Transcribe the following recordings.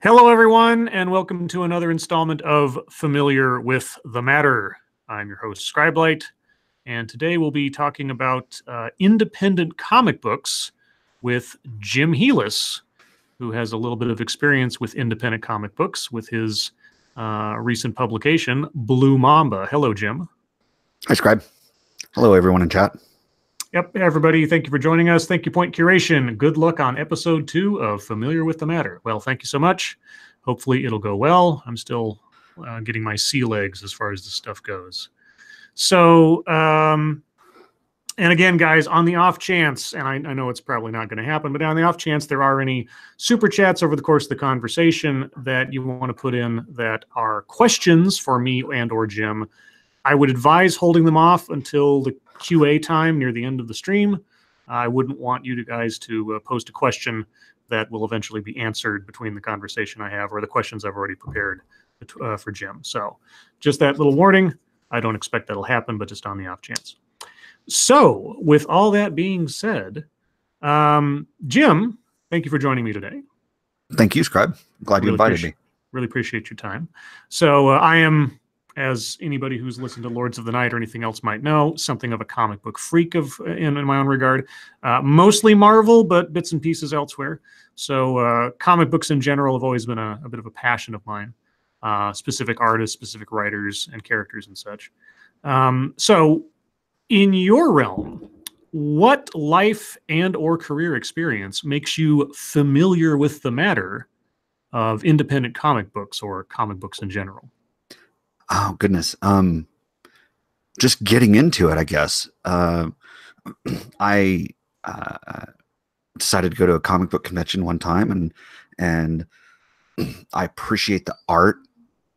Hello, everyone, and welcome to another installment of Familiar with the Matter. I'm your host, Scribe, and today we'll be talking about independent comic books with Jim Healis, who has a little bit of experience with independent comic books with his recent publication, Blue Mamba. Hello, Jim. Hi, Scribe. Hello, everyone in chat. Yep, everybody, thank you for joining us. Thank you, Point Curation. Good luck on episode 2 of Familiar with the Matter. Well, thank you so much. Hopefully it'll go well. I'm still getting my sea legs as far as this stuff goes. So, and again, guys, on the off chance, and I know it's probably not going to happen, but on the off chance there are any super chats over the course of the conversation that you want to put in that are questions for me and or Jim, I would advise holding them off until the QA time near the end of the stream. I wouldn't want you guys to post a question that will eventually be answered between the conversation I have or the questions I've already prepared for Jim. So just that little warning. I don't expect that'll happen, but just on the off chance. So with all that being said, Jim, thank you for joining me today. Thank you, Scribe. Glad you invited me. Really appreciate your time. So I am, as anybody who's listened to Lords of the Night or anything else might know, something of a comic book freak in my own regard. Mostly Marvel, but bits and pieces elsewhere. So comic books in general have always been a bit of a passion of mine. Specific artists, specific writers, and characters and such. So in your realm, what life and or career experience makes you familiar with the matter of independent comic books or comic books in general? Oh, goodness. Just getting into it, I guess. I decided to go to a comic book convention one time, and I appreciate the art,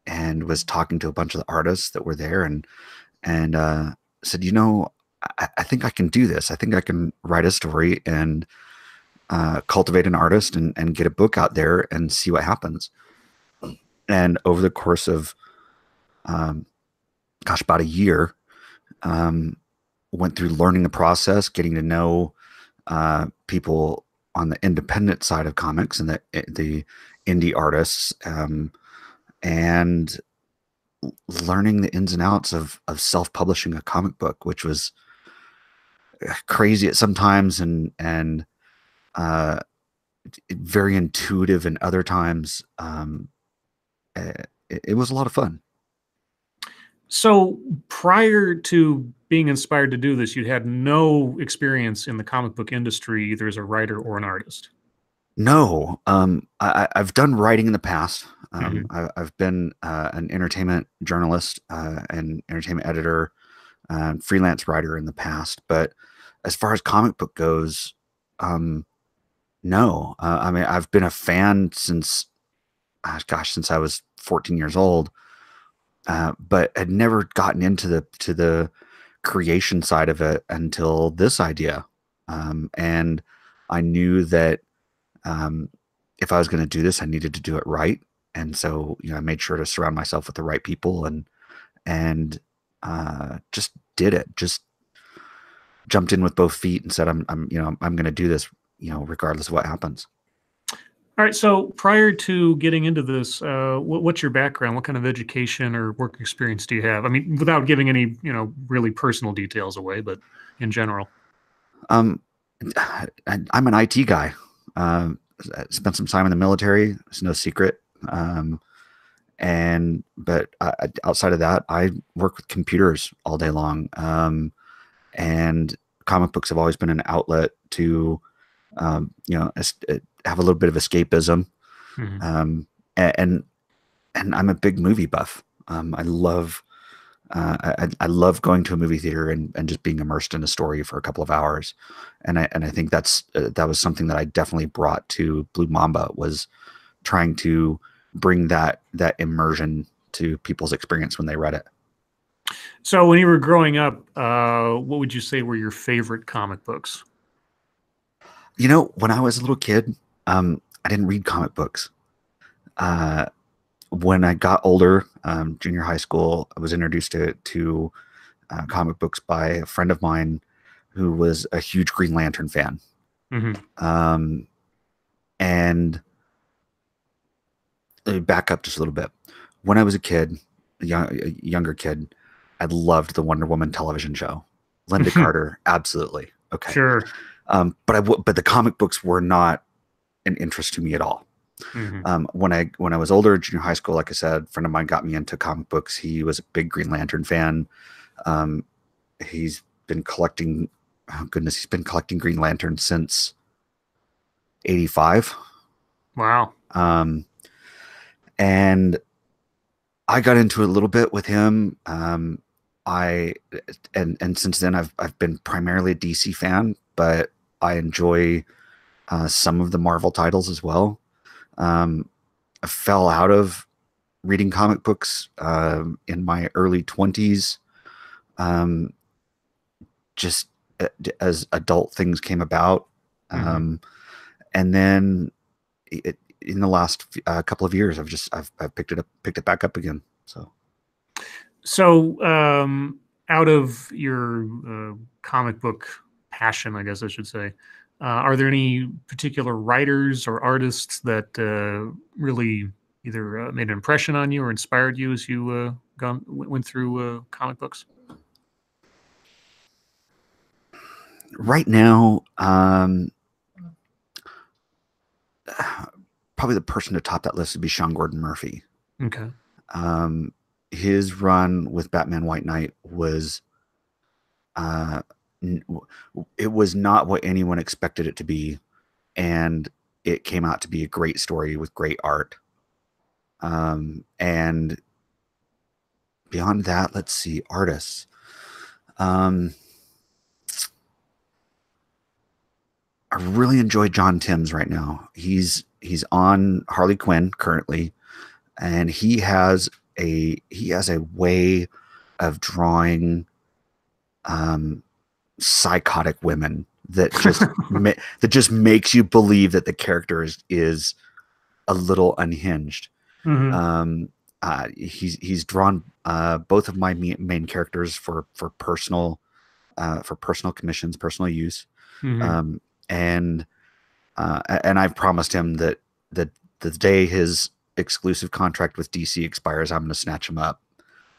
and was talking to a bunch of the artists that were there, and said, you know, I think I can do this. I think I can write a story and cultivate an artist and get a book out there and see what happens. And over the course of about a year, went through learning the process, getting to know people on the independent side of comics and the indie artists, and learning the ins and outs of self-publishing a comic book, which was crazy at some times and very intuitive, and other times it was a lot of fun. So prior to being inspired to do this, you had no experience in the comic book industry, either as a writer or an artist? No. I've done writing in the past. I've been an entertainment journalist and entertainment editor and freelance writer in the past. But as far as comic book goes, no. I mean, I've been a fan since I was 14 years old. But had never gotten into the creation side of it until this idea. And I knew that if I was going to do this, I needed to do it right. And so, I made sure to surround myself with the right people and just did it. Just jumped in with both feet and said, I'm going to do this, regardless of what happens. All right. So prior to getting into this, what's your background? What kind of education or work experience do you have? I mean, without giving any, really personal details away, but in general. I'm an IT guy. Spent some time in the military. It's no secret. But outside of that, I work with computers all day long. And comic books have always been an outlet to, have a little bit of escapism. Mm-hmm. And I'm a big movie buff. I love going to a movie theater and just being immersed in a story for a couple of hours. And I think that was something that I definitely brought to Blue Mamba, was trying to bring that immersion to people's experience when they read it. So when you were growing up, what would you say were your favorite comic books? When I was a little kid, I didn't read comic books. When I got older, junior high school, I was introduced to comic books by a friend of mine who was a huge Green Lantern fan. Mm-hmm. And Let me back up just a little bit. When I was a kid, a younger kid, I loved the Wonder Woman television show. Linda Carter, absolutely. Okay. Sure. But the comic books were not an interest to me at all. When I was older, junior high school, like I said, a friend of mine got me into comic books. He was a big Green Lantern fan. He's been collecting, oh goodness, he's been collecting Green Lantern since 85. Wow. And I got into it a little bit with him. And since then I've been primarily a DC fan, but I enjoy some of the Marvel titles as well. I fell out of reading comic books in my early 20s, just as adult things came about. And then in the last couple of years, I've picked it back up again. So out of your comic book passion, I guess I should say, are there any particular writers or artists that really either made an impression on you or inspired you as you went through comic books? Right now, probably the person to top that list would be Sean Gordon Murphy. Okay. His run with Batman White Knight was it was not what anyone expected it to be, and it came out to be a great story with great art. And beyond that, let's see, artists. I really enjoy John Timms right now. He's on Harley Quinn currently, and he has a way of drawing psychotic women that just that just makes you believe that the character is a little unhinged. He's drawn both of my main characters for personal commissions, personal use. And I've promised him that the day his exclusive contract with DC expires, I'm going to snatch him up,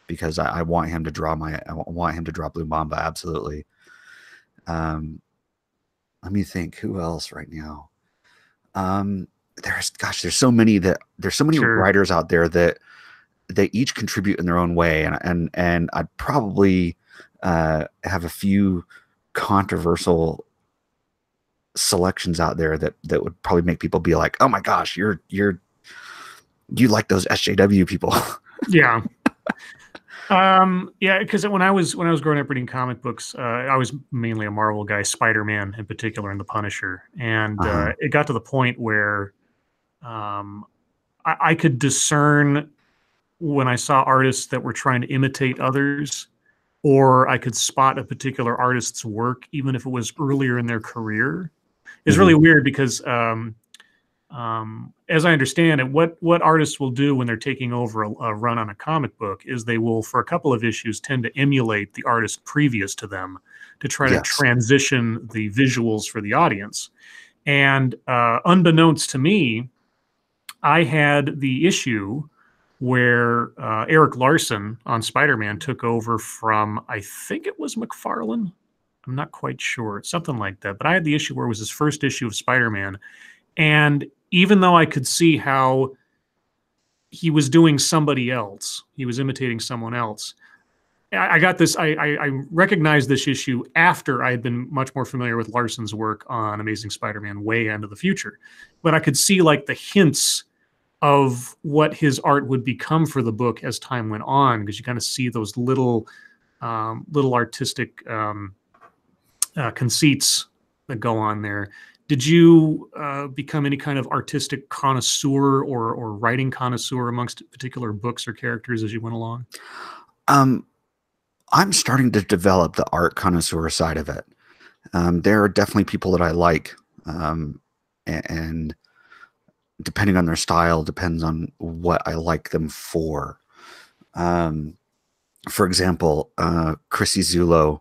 because I want him to draw Blue Mamba. Absolutely. Let me think, who else right now? There's so many Sure. writers out there that they each contribute in their own way. And I'd probably have a few controversial selections out there that would probably make people be like, oh my gosh, you like those SJW people. Yeah. Yeah, because when I was growing up reading comic books, I was mainly a Marvel guy, Spider-Man in particular, and the Punisher. And it got to the point where I could discern when I saw artists that were trying to imitate others, or I could spot a particular artist's work, even if it was earlier in their career. It's really weird because as I understand it, what artists will do when they're taking over a run on a comic book is they will, for a couple of issues, tend to emulate the artist previous to them to try to transition the visuals for the audience. And unbeknownst to me, I had the issue where Eric Larson on Spider-Man took over from, I think it was McFarlane. I'm not quite sure. Something like that. But I had the issue where it was his first issue of Spider-Man. And even though I could see how he was doing somebody else, he was imitating someone else, I got this, I recognized this issue after I had been much more familiar with Larson's work on Amazing Spider-Man way into the future. But I could see like the hints of what his art would become for the book as time went on, because you kind of see those little artistic conceits that go on there. Did you become any kind of artistic connoisseur or writing connoisseur amongst particular books or characters as you went along? I'm starting to develop the art connoisseur side of it. There are definitely people that I like, and depending on their style, depends on what I like them for. For example, Chrissy Zulo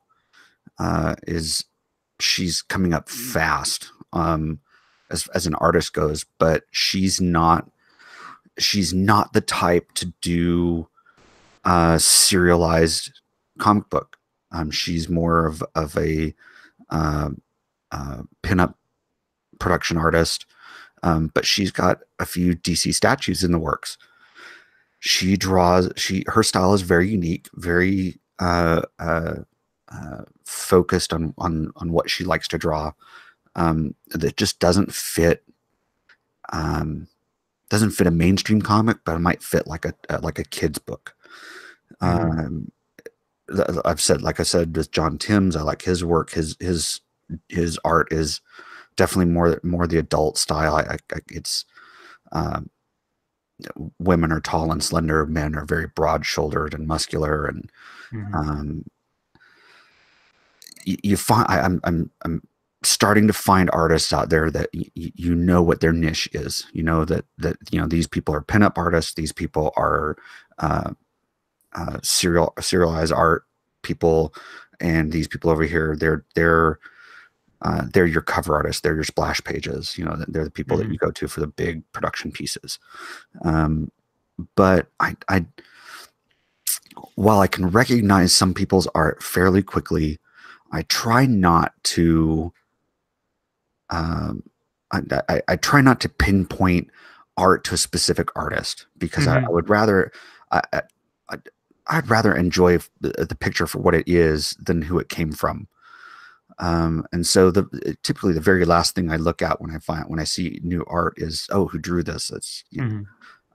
she's coming up fast as an artist goes, but she's not she's not the type to do serialized comic book. She's more of a pinup production artist, but she's got a few DC statues in the works. She draws. Her style is very unique, very focused on what she likes to draw. That just doesn't fit a mainstream comic, but it might fit like a kid's book. I've said, like I said, with John Timms, I like his work. His art is definitely more the adult style. It's women are tall and slender, men are very broad shouldered and muscular, and you find I'm starting to find artists out there that you know what their niche is. You know that these people are pinup artists. These people are serialized art people, and these people over here, they're your cover artists. They're your splash pages. They're the people that you go to for the big production pieces. But I while I can recognize some people's art fairly quickly, I try not to I try not to pinpoint art to a specific artist, because I would rather I'd rather enjoy the picture for what it is than who it came from. And so typically the very last thing I look at when I see new art is, oh, who drew this? And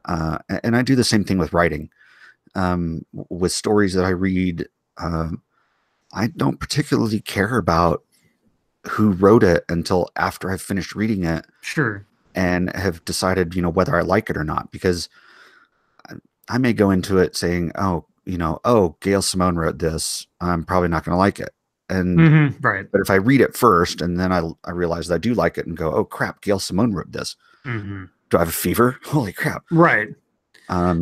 I do the same thing with writing. With stories that I read, I don't particularly care about who wrote it until after I've finished reading it. Sure. And have decided, whether I like it or not, because I may go into it saying, oh, Gail Simone wrote this, I'm probably not going to like it. And right. But if I read it first and then I realize that I do like it and go, oh crap, Gail Simone wrote this. Do I have a fever? Holy crap. Right.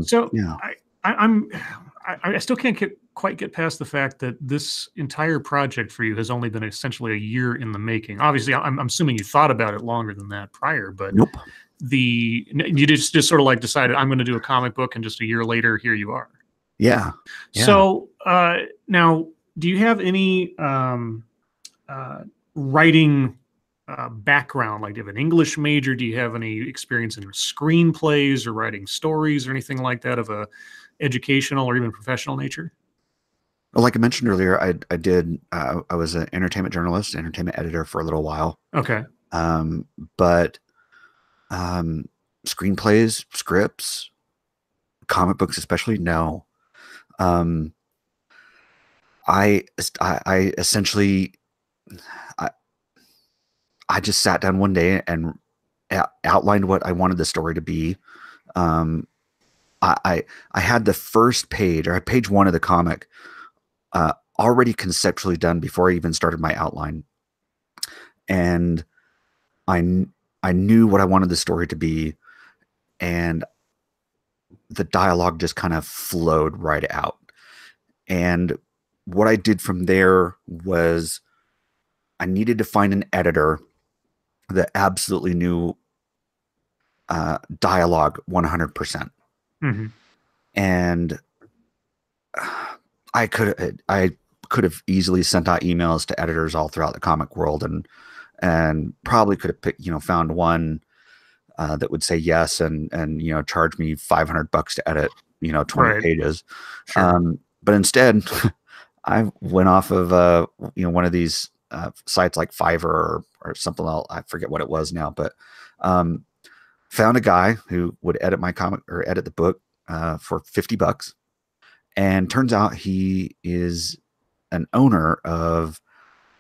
So yeah, I still can't quite get past the fact that this entire project for you has only been essentially a year in the making. Obviously, I'm assuming you thought about it longer than that prior, but nope. You just sort of like decided, I'm going to do a comic book, and just a year later, here you are. Yeah. So now, do you have any writing background? Like, do you have an English major? Do you have any experience in screenplays or writing stories or anything like that of a educational or even professional nature? Well, like I mentioned earlier, I was an entertainment journalist, entertainment editor for a little while. Okay. But screenplays, scripts, comic books, especially, no. I essentially, I just sat down one day and outlined what I wanted the story to be. I had the first page, or page one of the comic, already conceptually done before I even started my outline. And I knew what I wanted the story to be, and the dialogue just kind of flowed right out. And what I did from there was I needed to find an editor that absolutely knew dialogue 100%. And I could have easily sent out emails to editors all throughout the comic world, and probably could have picked, found one that would say yes and charge me $500 to edit 20 pages. Sure. But instead, I went off of one of these sites like Fiverr or something else. I forget what it was now, but found a guy who would edit my comic or edit the book for $50. And turns out he is an owner of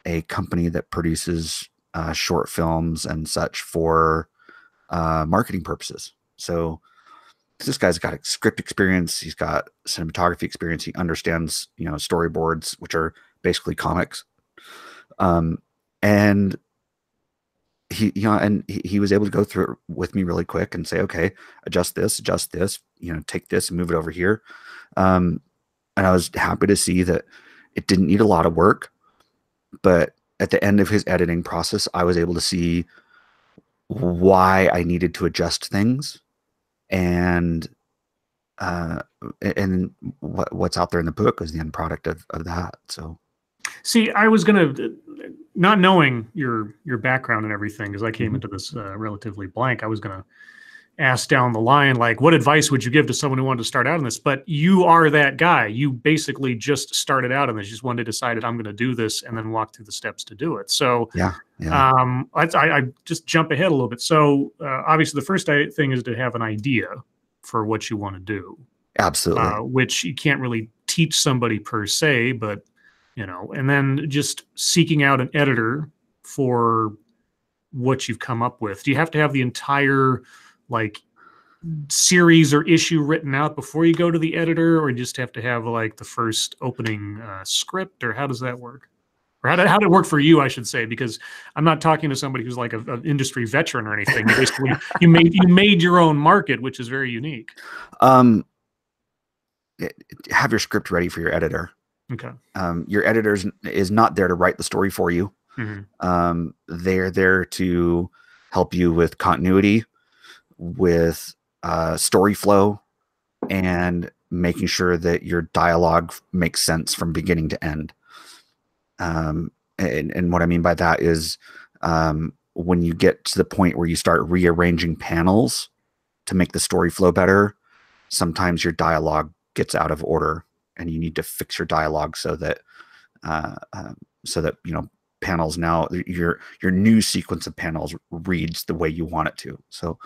a company that produces short films and such for marketing purposes. So this guy's got script experience. He's got cinematography experience. He understands, storyboards, which are basically comics. And he was able to go through it with me really quick and say, okay, adjust this, take this and move it over here. And I was happy to see that it didn't need a lot of work, but at the end of his editing process, I was able to see why I needed to adjust things. and what's out there in the book is the end product of that. So, see, I was gonna, not knowing your background and everything, because I came Mhm. into this relatively blank. I was gonna ask down the line, like, what advice would you give to someone who wanted to start out in this? But you are that guy. You basically just started out in this. You just one day decided, I'm going to do this, and then walk through the steps to do it. So, yeah, yeah, I just jump ahead a little bit. So, obviously, the first thing is to have an idea for what you want to do, absolutely. which you can't really teach somebody per se, but and then just seeking out an editor for what you've come up with. Do you have to have the entire like series or issue written out before you go to the editor, or you just have to have like the first opening script, or how does that work? Or how did it work for you, I should say, because I'm not talking to somebody who's like an industry veteran or anything. Basically, you made your own market, which is very unique. Um, have your script ready for your editor. Okay. Your editor is not there to write the story for you. Mm-hmm. They're there to help you with continuity, with story flow, and making sure that your dialogue makes sense from beginning to end. And what I mean by that is when you get to the point where you start rearranging panels to make the story flow better, sometimes your dialogue gets out of order, and you need to fix your dialogue so that panels, now your new sequence of panels reads the way you want it to. So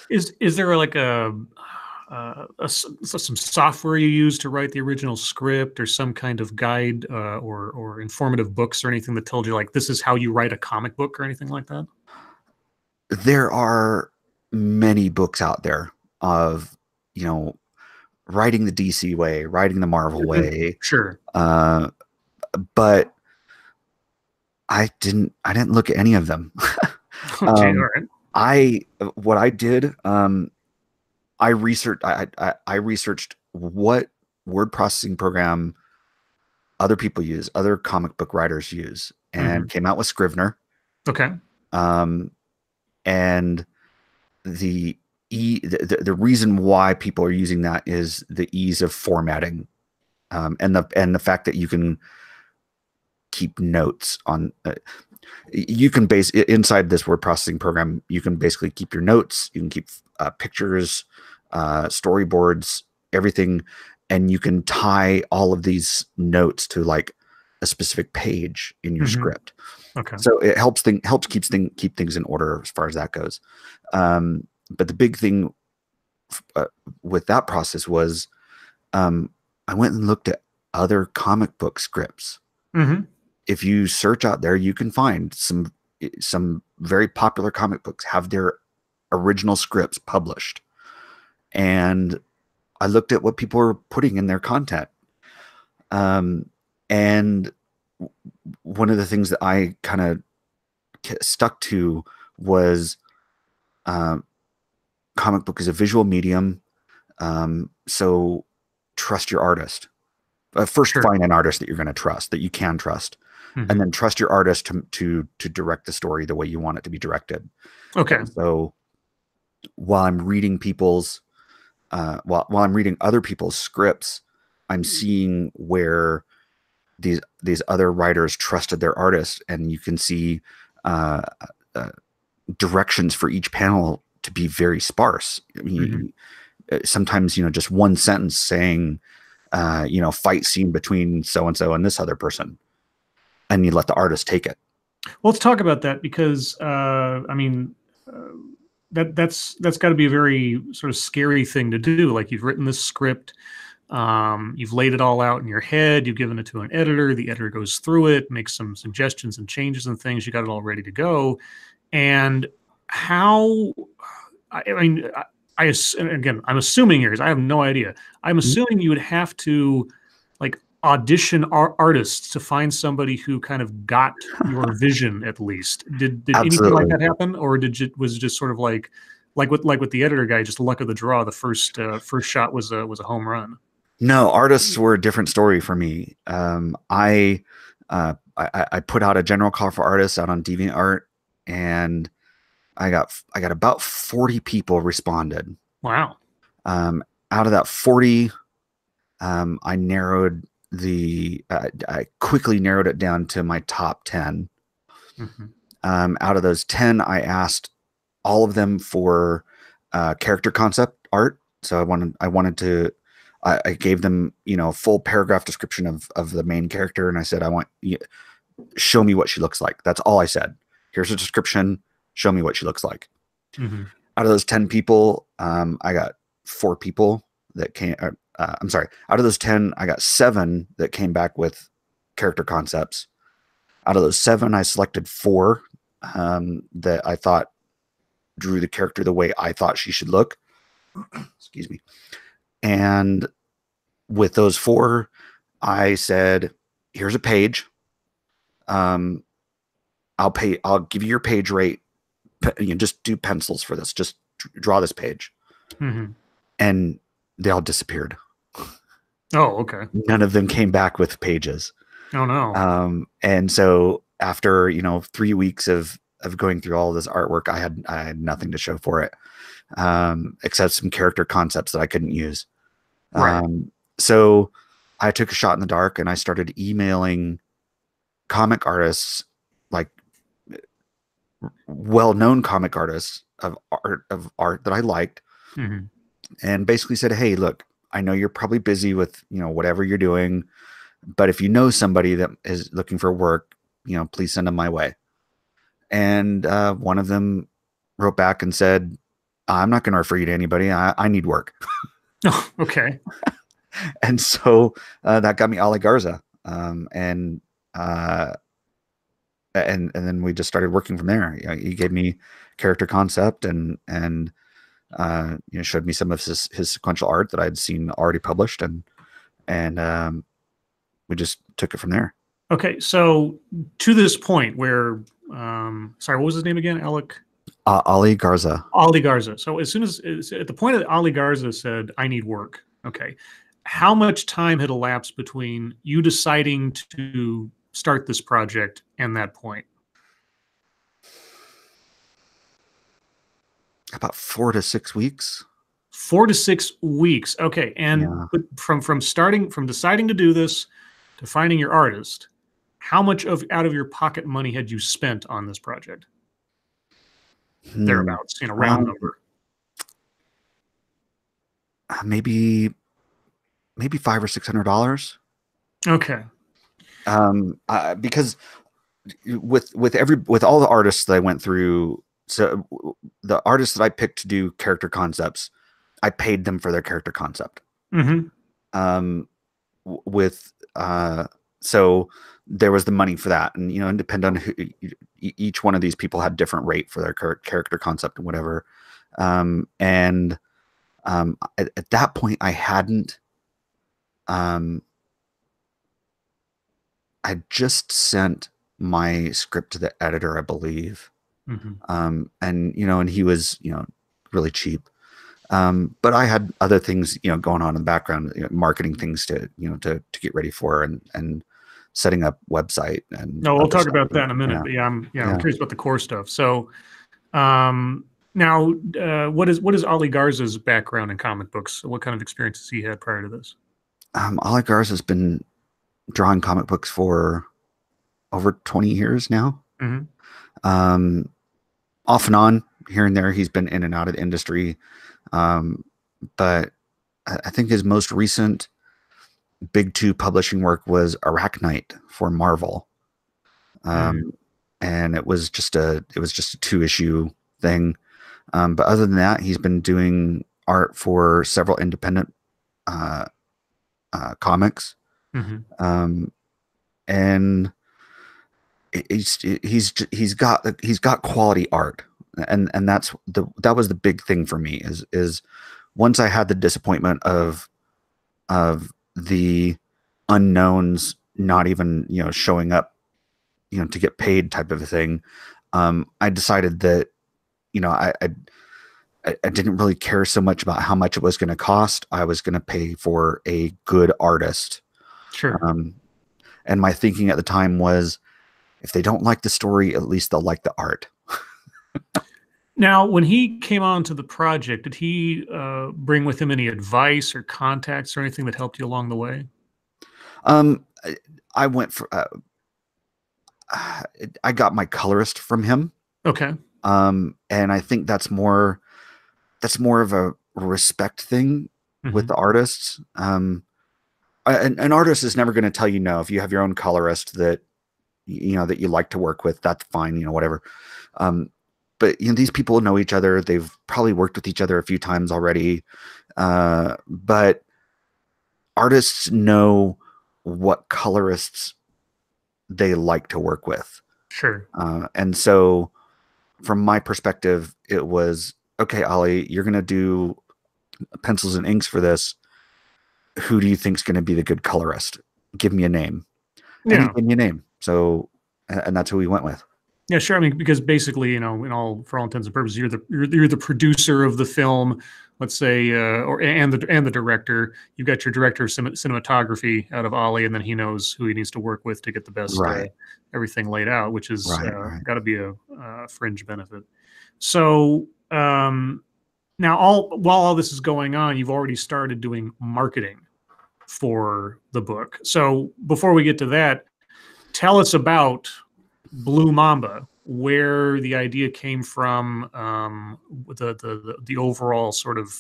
is there like some software you use to write the original script, or some kind of guide or informative books or anything that told you like this is how you write a comic book or anything like that? there are many books out there of writing the DC way, writing the Marvel way. Sure. But I didn't look at any of them. Okay, all right. What I did, I researched what word processing program other people use, other comic book writers use, and came out with Scrivener. Okay. And the reason why people are using that is the ease of formatting, and the fact that you can keep notes on. You can inside this word processing program. You can basically keep your notes. You can keep pictures, storyboards, everything, and you can tie all of these notes to like a specific page in your script. Okay. So it helps keep things in order as far as that goes. But the big thing with that process was I went and looked at other comic book scripts. If you search out there, you can find some very popular comic books have their original scripts published. And I looked at what people were putting in their content. And one of the things that I kind of stuck to was comic book is a visual medium. So trust your artist. First, find an artist that you're going to trust, that you can trust. And then trust your artist to direct the story the way you want it to be directed. Okay. And so while I'm reading while I'm reading other people's scripts, I'm seeing where these other writers trusted their artists, and you can see directions for each panel to be very sparse. I mean, sometimes just one sentence saying fight scene between so and so and this other person, and you let the artist take it. Well, let's talk about that, because I mean, that's got to be a very sort of scary thing to do. Like, you've written this script, you've laid it all out in your head, you've given it to an editor, the editor goes through it, makes some suggestions and changes and things, you got it all ready to go. And how, I mean, again, I'm assuming here, because I have no idea. I'm assuming you would have to like audition artists to find somebody who kind of got your vision at least. Did anything like that happen, or was it just sort of like with the editor guy, just luck of the draw? The first shot was a home run. No, artists were a different story for me. I put out a general call for artists out on DeviantArt, and I got about 40 people responded. Wow. Out of that 40, I quickly narrowed it down to my top 10. Out of those 10, I asked all of them for character concept art. So I gave them, full paragraph description of the main character. And I said, show me what she looks like. That's all I said. Here's a description. Show me what she looks like. Out of those 10 people, I got 4 people that came, I'm sorry. Out of those 10, I got 7 that came back with character concepts. Out of those 7, I selected 4 that I thought drew the character the way I thought she should look. Excuse me. And with those 4, I said, here's a page. I'll give you your page rate. Just do pencils for this. Just draw this page. And they all disappeared. Oh, okay. None of them came back with pages. Oh no. And so after, 3 weeks of going through all this artwork, I had nothing to show for it. Except some character concepts that I couldn't use. Right. So I took a shot in the dark and I started emailing comic artists, like well-known comic artists of art that I liked, and basically said, hey, look, I know you're probably busy with, whatever you're doing, but if you know somebody that is looking for work, please send them my way. And one of them wrote back and said, I'm not going to refer you to anybody. I need work. Oh, okay. And so that got me Ali Garza. And then we just started working from there. He gave me character concept and showed me some of his sequential art that I'd seen already published, and we just took it from there. Okay, so to this point where, sorry, what was his name again? Ali Garza. Ali Garza. So as soon as at the point that Ali Garza said, "I need work," okay, how much time had elapsed between you deciding to start this project and that point? About 4 to 6 weeks. 4 to 6 weeks. Okay, and but from deciding to do this to finding your artist, how much out of your pocket money had you spent on this project? Thereabouts, round number. Maybe $500 or $600. Okay. Because with all the artists that I went through, so the artists that I picked to do character concepts, I paid them for their character concept. So there was the money for that, and and depend on who, each one of these people had different rate for their character concept and whatever. At that point, I hadn't. I just sent my script to the editor, I believe. And he was, really cheap. But I had other things, going on in the background, marketing things to get ready for, and setting up website. And no, we'll talk about that in a minute. But I'm curious about the core stuff. So, now, what is Ali Garza's background in comic books? What kind of experiences he had prior to this? Ali Garza's been drawing comic books for over 20 years now. Off and on, here and there, he's been in and out of the industry. But I think his most recent big 2 publishing work was Arachnite for Marvel. And it was just a 2-issue thing. But other than that, he's been doing art for several independent comics. And he's got quality art, and that was the big thing for me is once I had the disappointment of the unknowns not even showing up to get paid type of a thing, I decided that I didn't really care so much about how much it was going to cost. I was going to pay for a good artist. Sure. And my thinking at the time was, if they don't like the story, at least they'll like the art. Now, when he came onto the project, did he bring with him any advice or contacts or anything that helped you along the way? Um, I went for I got my colorist from him. Okay. And I think that's more of a respect thing with Hmm. the artists. An artist is never going to tell you no. If you have your own colorist that you know that you like to work with, that's fine, you know, whatever. Um, but you know, these people know each other. They've probably worked with each other a few times already. But artists know what colorists they like to work with. Sure. And so from my perspective, it was okay, Ollie, you're going to do pencils and inks for this. Who do you think's going to be the good colorist? Give me a name. And he Yeah. gave me a name. So, and that's who we went with. Yeah, sure. I mean, because basically, you know, in all for all intents and purposes, you're the producer of the film, let's say, or and the director. You've got your director of cinematography out of Ollie, and then he knows who he needs to work with to get the best Right. everything laid out, which is Right. Right. got to be a fringe benefit. So now, all while all this is going on, you've already started doing marketing for the book. So before we get to that, tell us about Blue Mamba, where the idea came from, the overall sort of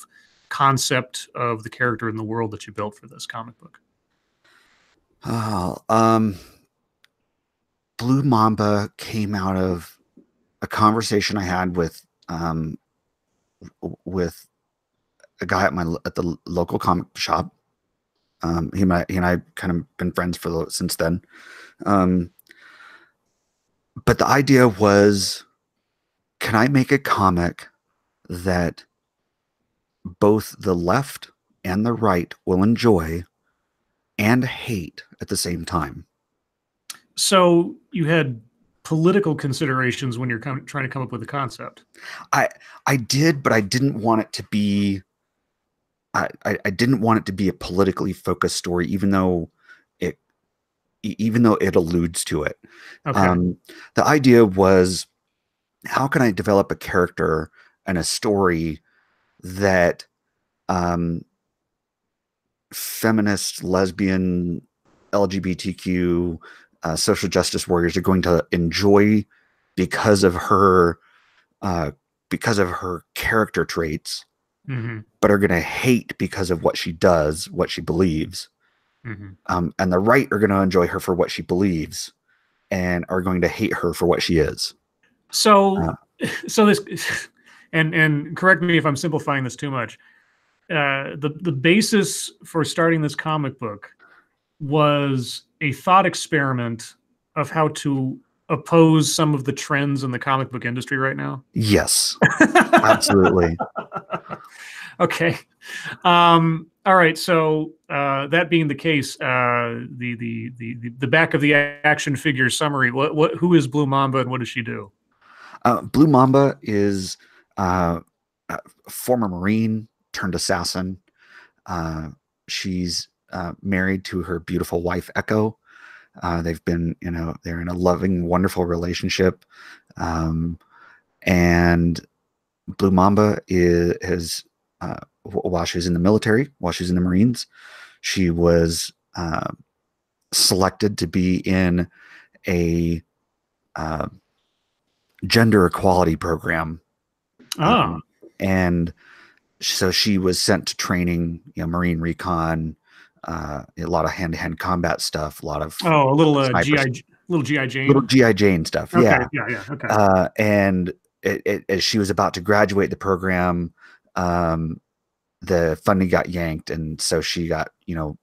concept of the character in the world that you built for this comic book. Oh, Blue Mamba came out of a conversation I had with a guy at the local comic shop. He and I kind of been friends since then. Um, but the idea was, can I make a comic that both the left and the right will enjoy and hate at the same time? So you had political considerations when you're trying to come up with a concept. I I did, but I didn't want it to be I didn't want it to be a politically focused story, it even though it alludes to it. Okay. Um, the idea was, how can I develop a character and a story that um, feminist, lesbian, LGBTQ, social justice warriors are going to enjoy because of her uh, because of her character traits, Hmm. but are going to hate because of what she does, what she believes. Hmm. And the right are going to enjoy her for what she believes and are going to hate her for what she is. So, Uh, so this, and correct me if I'm simplifying this too much. The basis for starting this comic book was a thought experiment of how to oppose some of the trends in the comic book industry right now. yes, absolutely. Okay. All right. So that being the case, the back of the action figure summary. Who is Blue Mamba and what does she do? Blue Mamba is a former Marine turned assassin. Uh, she's married to her beautiful wife, Echo. They've been, you know, they're in a loving, wonderful relationship. Um, and Blue Mamba while she was in the military, while she was in the Marines, she was selected to be in a uh, gender equality program. Ah, And so she was sent to training, you know, Marine recon, a lot of hand-to-hand combat stuff, a lot of oh, a little sniper, little GI little Jane. GI Jane stuff. Okay, Yeah. yeah, okay. And as she was about to graduate the program, um, the funding got yanked, and so she got, you know,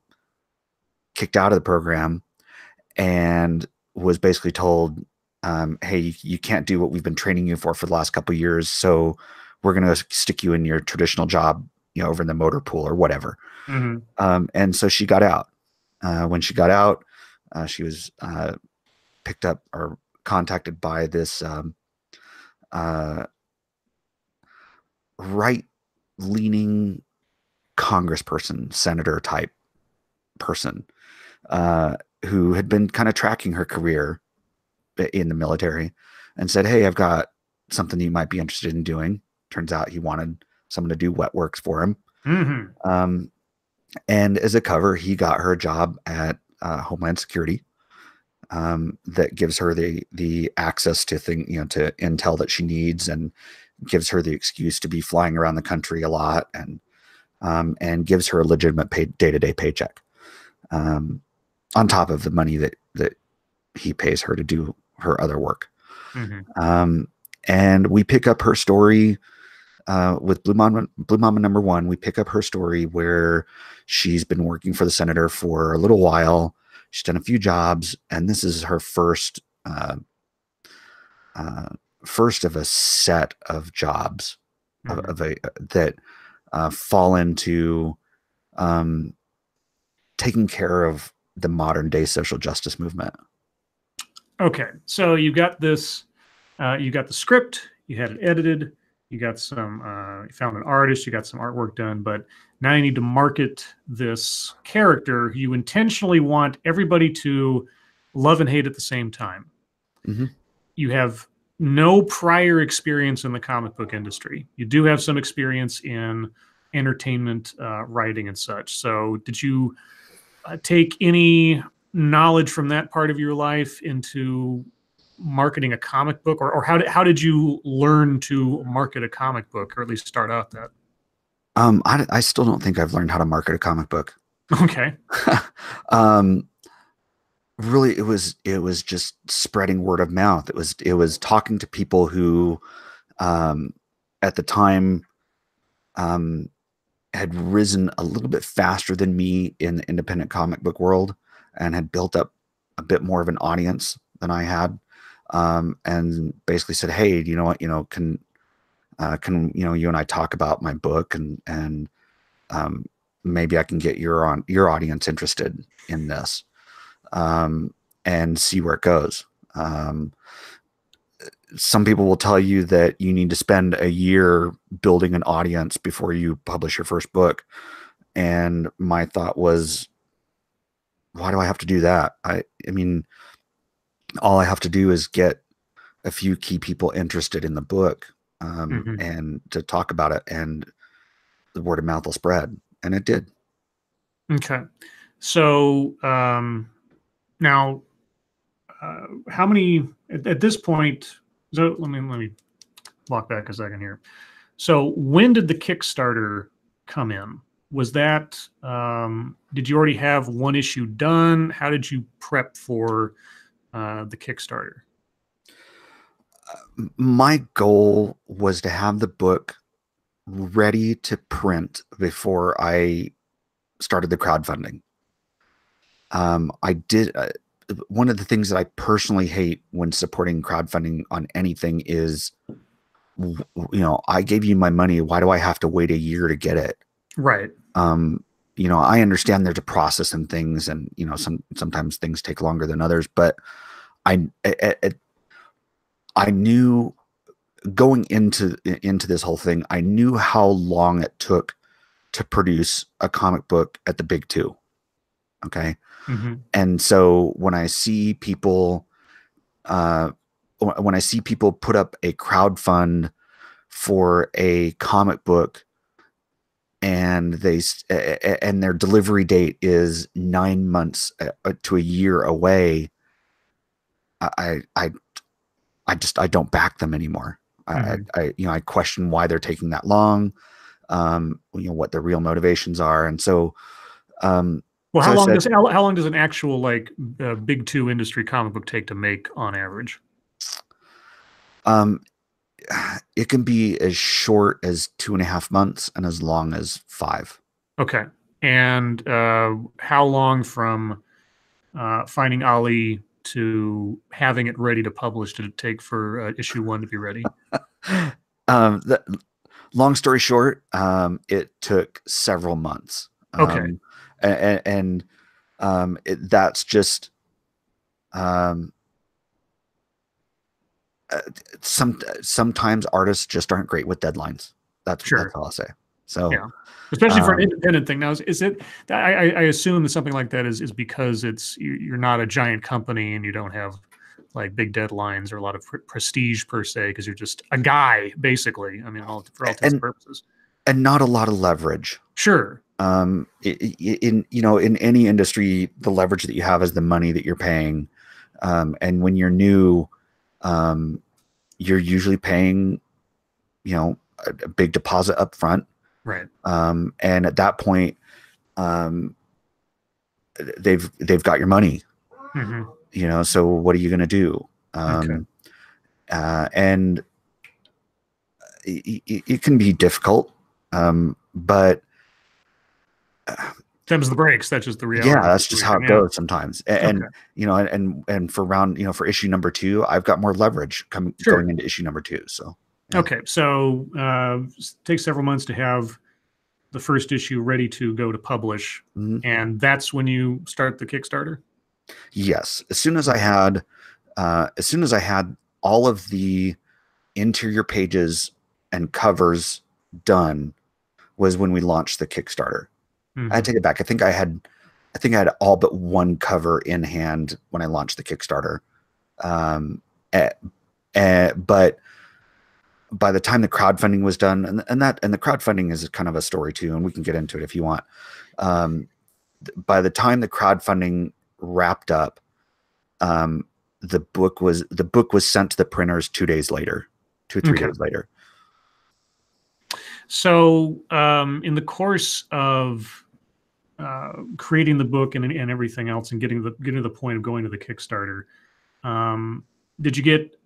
kicked out of the program and was basically told, "Hey, you can't do what we've been training you for the last couple of years, so we're going to stick you in your traditional job, you know, over in the motor pool or whatever." Hmm. And so she got out. When she got out, she was picked up or contacted by this uh, right-leaning congressperson, senator type person, who had been kind of tracking her career in the military, and said, "Hey, I've got something you might be interested in doing. Turns out he wanted someone to do wet works for him. Mm-hmm. And as a cover, he got her a job at Homeland Security. That gives her the access to to intel that she needs, and gives her the excuse to be flying around the country a lot, and gives her a legitimate day-to-day paycheck, on top of the money that he pays her to do her other work. Mm-hmm. And we pick up her story with Blue Mama #1. We pick up her story where she's been working for the senator for a little while. She's done a few jobs, and this is her first of a set of jobs that fall into taking care of the modern day social justice movement. Okay, so you got this. You got the script. You had it edited. You got some. You found an artist. You got some artwork done. But now you need to market this character. You intentionally want everybody to love and hate at the same time. Mm-hmm. You have no prior experience in the comic book industry. You do have some experience in entertainment writing and such. So did you take any knowledge from that part of your life into marketing a comic book, or how did you learn to market a comic book, or at least start out that? I still don't think I've learned how to market a comic book. Okay. Really, it was just spreading word of mouth. It was talking to people who, at the time, had risen a little bit faster than me in the independent comic book world, and had built up a bit more of an audience than I had, and basically said, "Hey, you know what? Can you and I talk about my book, and maybe I can get your audience interested in this, and see where it goes." Some people will tell you that you need to spend a year building an audience before you publish your first book. And my thought was, why do I have to do that? I mean, all I have to do is get a few key people interested in the book, and to talk about it, and the word of mouth will spread. And it did. Okay. So now, how many at this point? So let me walk back a second here. So when did the Kickstarter come in? Was that did you already have one issue done? How did you prep for the Kickstarter? My goal was to have the book ready to print before I started the crowdfunding. I did. One of the things that I personally hate when supporting crowdfunding on anything is, I gave you my money. Why do I have to wait a year to get it? Right. I understand there's a process and things, and sometimes things take longer than others. But I knew going into this whole thing, I knew how long it took to produce a comic book at the big two. Okay. And so when I see people, put up a crowdfund for a comic book, and their delivery date is 9 months to a year away, I don't back them anymore. I question why they're taking that long, what their real motivations are. And so, well, how long does an actual big two industry comic book take to make on average? It can be as short as 2.5 months and as long as 5. Okay. And how long from finding Ali to having it ready to publish did it take for issue 1 to be ready? Long story short, it took several months. Okay. And that's just sometimes artists just aren't great with deadlines. That's all I'll say. So yeah, especially for an independent thing. Now, is it? I assume that something like that is because you're not a giant company and you don't have like big deadlines or a lot of prestige per se, because you're just a guy basically. I mean, for all intents and purposes, and not a lot of leverage. Sure. In any industry, the leverage that you have is the money that you're paying, and when you're new, you're usually paying, a big deposit up front, right? And at that point, they've got your money. Mm-hmm. So what are you going to do? Okay. And it can be difficult, but them's the breaks. That's just the reality. Yeah, that's just how it goes sometimes. And and for issue number 2, I've got more leverage going into issue number 2. So okay, so it takes several months to have the first issue ready to go to publish, and that's when you start the Kickstarter. Yes, as soon as I had all of the interior pages and covers done, was when we launched the Kickstarter. I take it back. I think I had all but one cover in hand when I launched the Kickstarter. But by the time the crowdfunding was done, and the crowdfunding is kind of a story too, and we can get into it if you want. By the time the crowdfunding wrapped up, the book was sent to the printers 2 days later, 2 or 3 days later. So in the course of creating the book and everything else, and getting to the point of going to the Kickstarter, did you get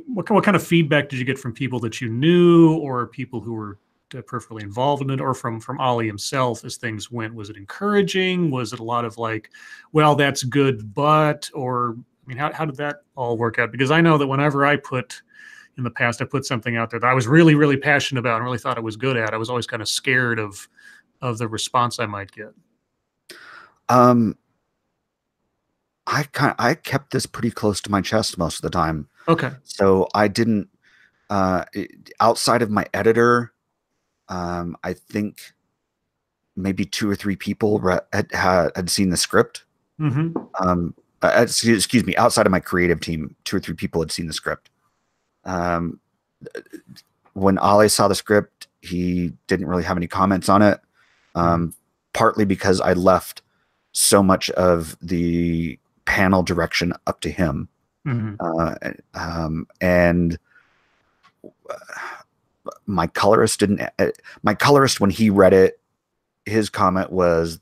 what kind of feedback did you get from people that you knew, or people who were peripherally involved in it, or from Ollie himself as things went? Was it encouraging? Was it a lot of like, well, that's good, but, or I mean, how did that all work out? Because I know that whenever in the past I put something out there that I was really, really passionate about and really thought I was good at, I was always kind of scared of the response I might get. I kept this pretty close to my chest most of the time. Okay. So I didn't, outside of my editor, I think maybe 2 or 3 people had seen the script. Excuse me, outside of my creative team, 2 or 3 people had seen the script. When Ollie saw the script, he didn't really have any comments on it, partly because I left so much of the panel direction up to him. And my colorist when he read it, his comment was,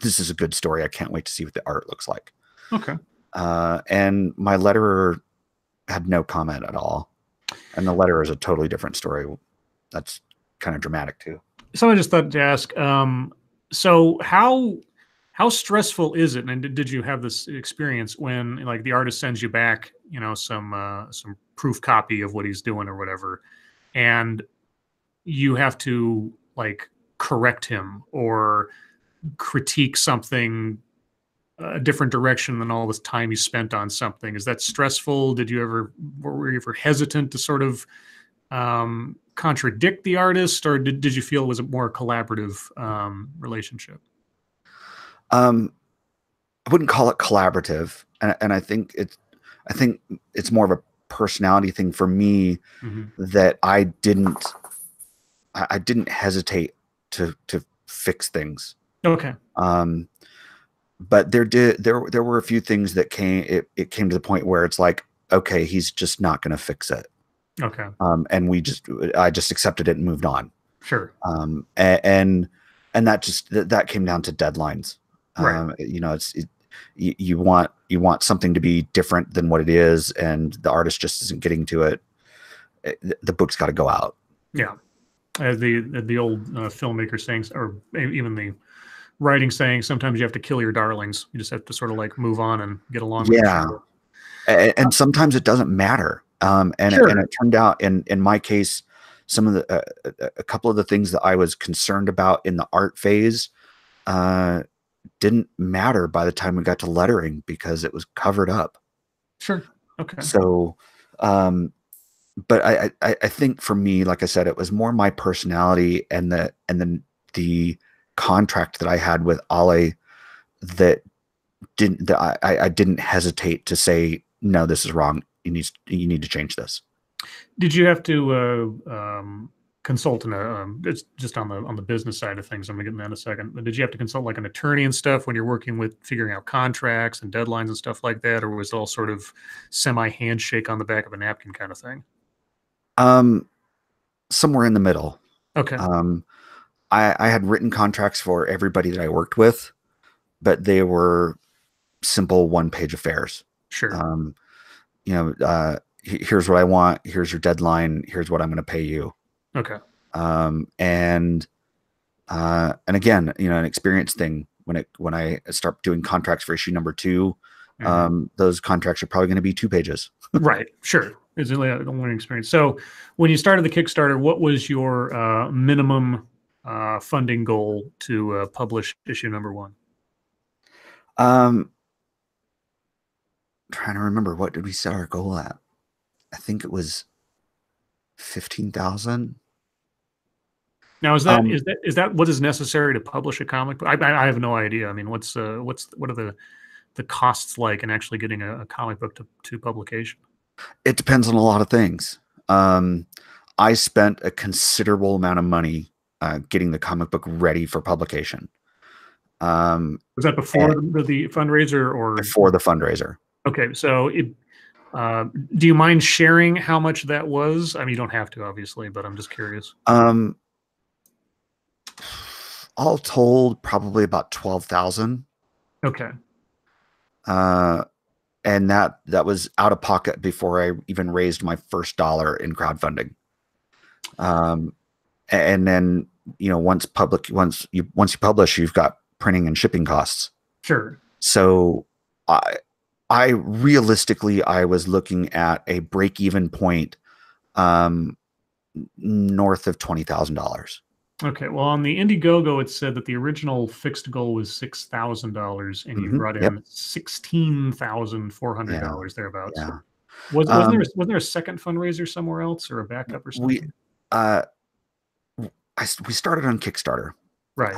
this is a good story. I can't wait to see what the art looks like. Okay. And my letterer had no comment at all. And the letterer is a totally different story. That's kind of dramatic too. So I just thought to ask, so how stressful is it? And did you have this experience when, like, the artist sends you back, some proof copy of what he's doing or whatever, and you have to like correct him or critique something a different direction than all this time you spent on something? Is that stressful? Were you ever hesitant to sort of contradict the artist, or did you feel it was a more collaborative relationship? I wouldn't call it collaborative, and I think it's more of a personality thing for me, that I didn't hesitate to fix things. Okay. But there were a few things that came to the point where it's like, okay, he's just not going to fix it. Okay. And I just accepted it and moved on. Sure. And that came down to deadlines. Right. You want something to be different than what it is, and the artist just isn't getting to it. The book's got to go out. Yeah. The old filmmaker saying, or even the writing saying, sometimes you have to kill your darlings. You just have to sort of like move on and get along with it. And sometimes it doesn't matter. And it turned out in my case, some of a couple of the things that I was concerned about in the art phase didn't matter by the time we got to lettering, because it was covered up. Sure. Okay. So, but I think for me, like I said, it was more my personality and the contract that I had with Ollie that I didn't hesitate to say, no, this is wrong. You need to change this. Did you have to consult it's just on the business side of things? I'm gonna get in that in a second. But did you have to consult like an attorney and stuff when you're working with figuring out contracts and deadlines and stuff like that, or was it all sort of semi handshake on the back of a napkin kind of thing? Somewhere in the middle. Okay. I had written contracts for everybody that I worked with, but they were simple one-page affairs. Sure. Here's what I want. Here's your deadline. Here's what I'm going to pay you. Okay. And again, an experience thing. When I start doing contracts for issue number 2, those contracts are probably going to be 2 pages. Right. Sure. It's a learning experience. So when you started the Kickstarter, what was your minimum funding goal to publish issue number 1? Trying to remember, what did we set our goal at? I think it was 15,000. Now, is that what is necessary to publish a comic book? I have no idea. I mean, what are the costs like in actually getting a comic book to publication? It depends on a lot of things. I spent a considerable amount of money getting the comic book ready for publication. Was that before the fundraiser or before the fundraiser? Okay, so do you mind sharing how much that was? I mean, you don't have to, obviously, but I'm just curious. All told, probably about 12,000. Okay. And that was out of pocket before I even raised my first dollar in crowdfunding. And then, once you publish, you've got printing and shipping costs. Sure. So I realistically, I was looking at a break-even point, north of $20,000. Okay. Well, on the Indiegogo, it said that the original fixed goal was $6,000, and you brought in $16,400 thereabouts. Yeah. Wasn't there a second fundraiser somewhere else or a backup or something? We started on Kickstarter, right?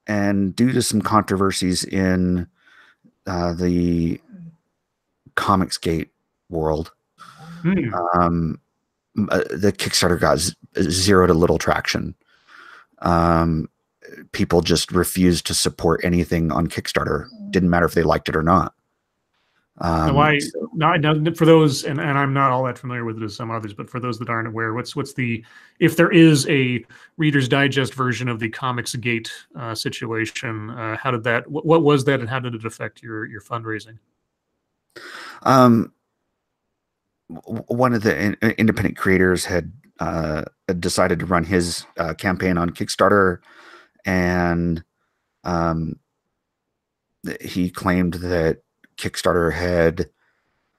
And due to some controversies in the Comicsgate world, the Kickstarter got zero to little traction. People just refused to support anything on Kickstarter. Didn't matter if they liked it or not. Now, for those, and I'm not all that familiar with it as some others, but for those that aren't aware, what's if there is a Reader's Digest version of the Comicsgate situation, how did that? What was that, and how did it affect your fundraising? One of the independent creators had decided to run his campaign on Kickstarter, and he claimed that Kickstarter had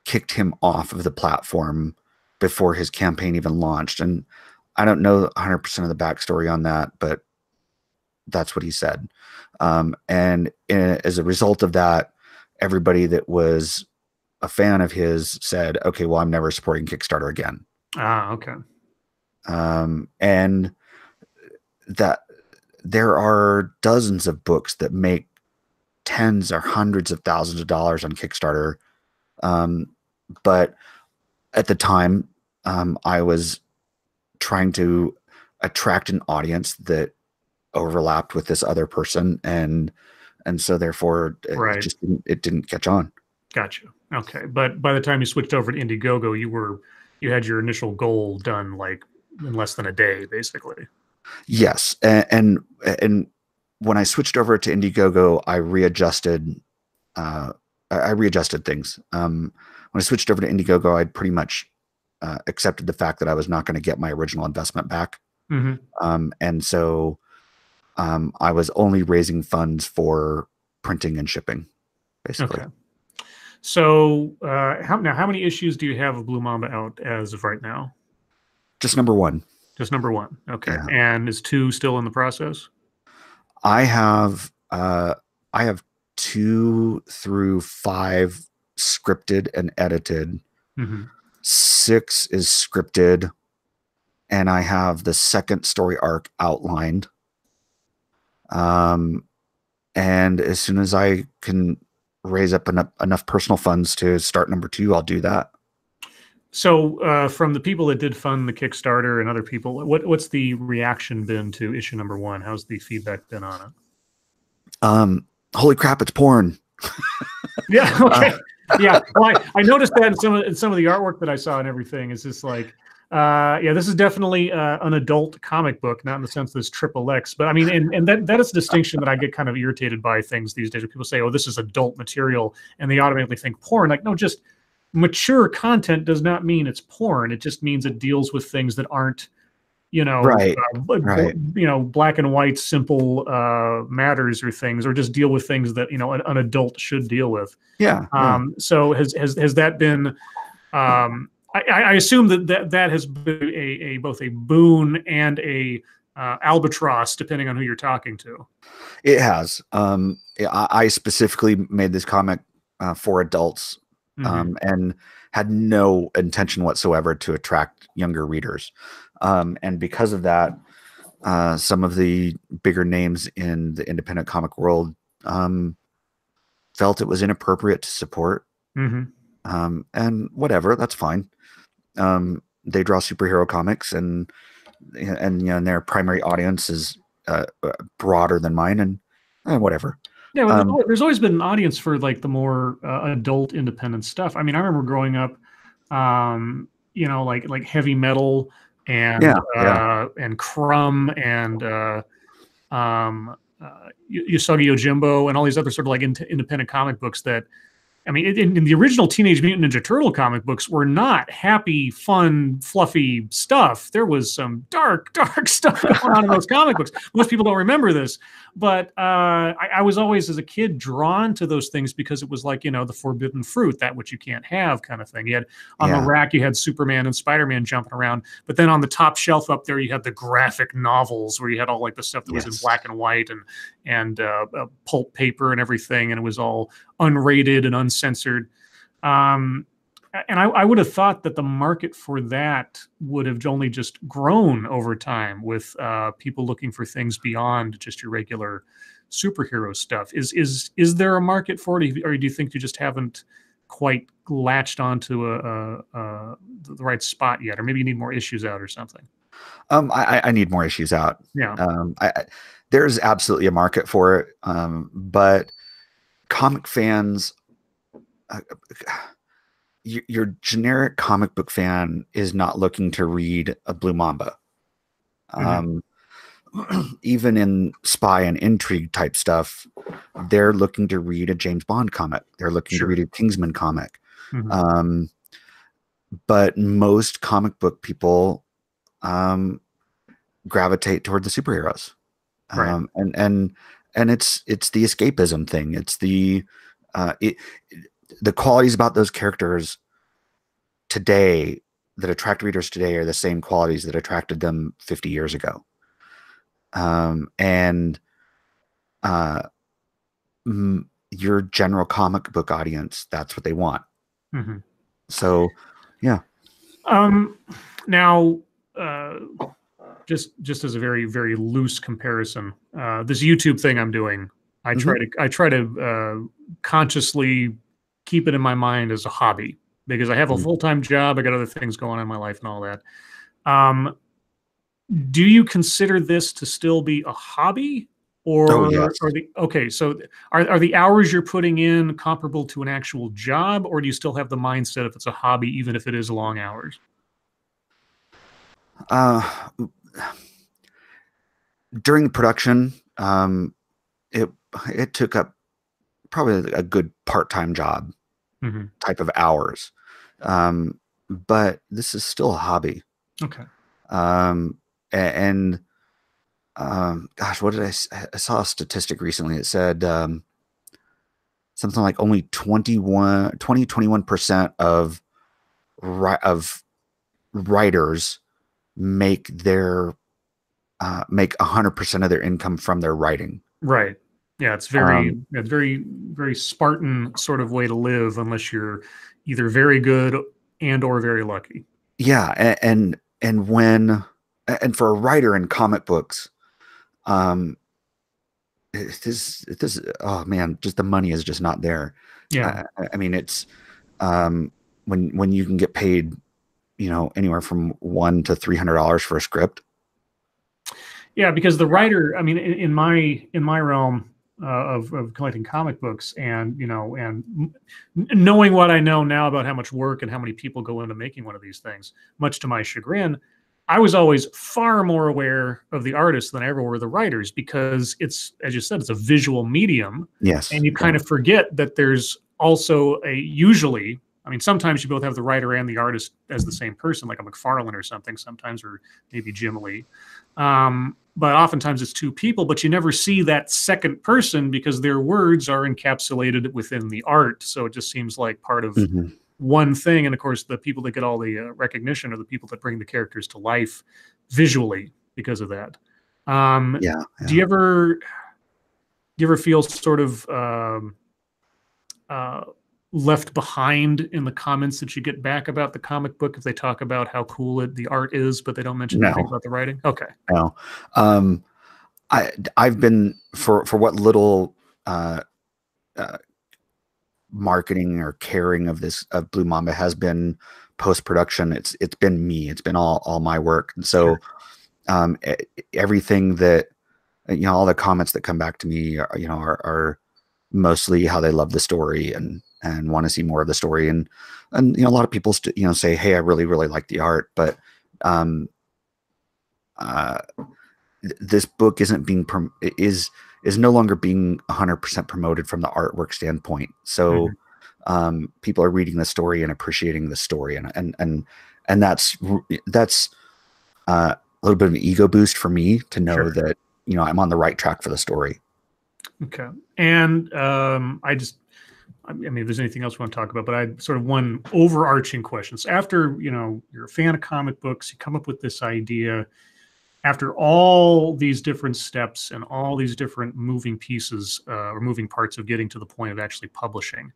kicked him off of the platform before his campaign even launched. And I don't know 100% of the backstory on that, but that's what he said. And as a result of that, everybody that was a fan of his said, okay, well, I'm never supporting Kickstarter again. Okay. And that there are dozens of books that make tens or hundreds of thousands of dollars on Kickstarter. But at the time, I was trying to attract an audience that overlapped with this other person. And so therefore it didn't catch on. Gotcha. Okay. But by the time you switched over to Indiegogo, you had your initial goal done like in less than a day, basically. Yes. And when I switched over to Indiegogo, I readjusted things. When I switched over to Indiegogo, I'd pretty much accepted the fact that I was not going to get my original investment back. And so I was only raising funds for printing and shipping, basically. Okay. So how many issues do you have of Blue Mamba out as of right now? Just number 1. Just number 1. Okay. Yeah. And is 2 still in the process? I have 2 through 5 scripted and edited. 6 is scripted, and I have the second story arc outlined. And as soon as I can raise up enough personal funds to start number 2, I'll do that. So from the people that did fund the Kickstarter and other people, what's the reaction been to issue number 1? How's the feedback been on it? Holy crap, it's porn. Yeah. Okay. Yeah. Well, I noticed that in some of the artwork that I saw and everything. It's just like, yeah, this is definitely an adult comic book, not in the sense that it's XXX, but I mean, and that is a distinction that I get kind of irritated by things these days, where people say, "Oh, this is adult material," and they automatically think porn. Like, no, just mature content does not mean it's porn. It just means it deals with things that aren't, right. Black and white, simple matters or things, or just deal with things that an adult should deal with. Yeah. So has that been? I assume that has been both a boon and a albatross, depending on who you're talking to. It has. I specifically made this comic for adults. And had no intention whatsoever to attract younger readers. And because of that, some of the bigger names in the independent comic world felt it was inappropriate to support. And whatever, that's fine. They draw superhero comics, and their primary audience is broader than mine, and whatever. Yeah, well, there's always been an audience for like the more adult independent stuff. I mean, I remember growing up, like heavy metal and and Crumb and Usagi Yojimbo and all these other sort of like independent comic books that, I mean, in the original Teenage Mutant Ninja Turtle comic books were not happy, fun, fluffy stuff. There was some dark stuff going on in those comic books. Most people don't remember this, but I was always, as a kid, drawn to those things because it was like, the forbidden fruit, that which you can't have kind of thing. You had on the rack, you had Superman and Spider-Man jumping around, but then on the top shelf up there, you had the graphic novels where you had all like the stuff that was in black and white and pulp paper and everything, and it was all unrated and uncensored. And I would have thought that the market for that would have only just grown over time with people looking for things beyond just your regular superhero stuff. Is there a market for it, or do you think you just haven't quite latched onto the right spot yet, or maybe you need more issues out or something? I need more issues out. Yeah. There's absolutely a market for it, but comic fans, your generic comic book fan is not looking to read a Blue Mamba. Even in spy and intrigue type stuff, they're looking to read a James Bond comic. They're looking to read a Kingsman comic. But most comic book people gravitate toward the superheroes. Right. And it's the escapism thing. It's the qualities about those characters today that attract readers today are the same qualities that attracted them 50 years ago. Your general comic book audience, that's what they want. So, yeah. Now, just as a very, very loose comparison, this YouTube thing I'm doing, I try to consciously keep it in my mind as a hobby, because I have a full-time job. I got other things going on in my life and all that. Do you consider this to still be a hobby, or so are the hours you're putting in comparable to an actual job, or do you still have the mindset if it's a hobby, even if it is long hours? During the production, it took up probably a good part-time job type of hours. But this is still a hobby. Okay. Gosh, what did I saw a statistic recently. It said something like only 21% of writers make 100% of their income from their writing. Right. Yeah, it's very very Spartan sort of way to live, unless you're either very good or very lucky. Yeah, and for a writer in comic books, it is, oh man, just the money is just not there. Yeah. I mean, it's, um, when you can get paid, anywhere from $100 to $300 for a script. Yeah, because the writer, I mean, in my realm of collecting comic books, and knowing what I know now about how much work and how many people go into making one of these things, much to my chagrin, I was always far more aware of the artists than I ever were the writers, because it's, as you said, it's a visual medium, Yes. and you kind of forget that there's also usually, I mean, sometimes you both have the writer and the artist as the same person, like a McFarlane or something, sometimes, or maybe Jim Lee. But oftentimes it's two people, but you never see that second person because their words are encapsulated within the art. So it just seems like part of Mhm. one thing. And of course, the people that get all the recognition are the people that bring the characters to life visually because of that. Yeah. Do Yeah. you ever feel sort of uh, left behind in the comments that you get back about the comic book if they talk about how cool the art is, but they don't mention anything No, about the writing? Okay. no. Um, I've been for what little, uh, uh, marketing or caring of Blue Mamba has been post production. It's been me. It's been all my work. And so, Sure. everything that, all the comments that come back to me are mostly how they love the story and want to see more of the story. And a lot of people say, hey, I really really like the art, but, um, uh, this book isn't being is no longer being 100% promoted from the artwork standpoint. So, Mhm. people are reading the story and appreciating the story, and that's a little bit of an ego boost for me to know Sure. that I'm on the right track for the story. Okay. And I mean, if there's anything else we want to talk about, but I sort of one overarching question. So after, you're a fan of comic books, you come up with this idea. After all these different steps and all these different moving pieces or moving parts of getting to the point of actually publishing,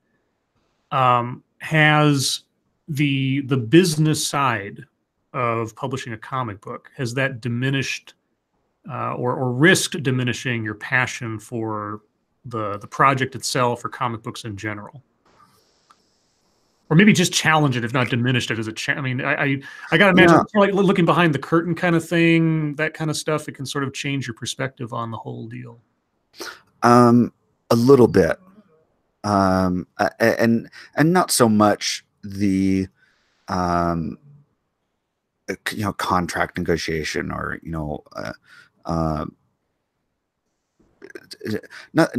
has the business side of publishing a comic book, has that diminished or risked diminishing your passion for the project itself or comic books in general? Or maybe just challenge it, if not diminished it as a I mean, I gotta imagine Yeah, it's like looking behind the curtain kind of thing, that kind of stuff. It can sort of change your perspective on the whole deal. um, a little bit, and not so much the, um, contract negotiation, or uh, not.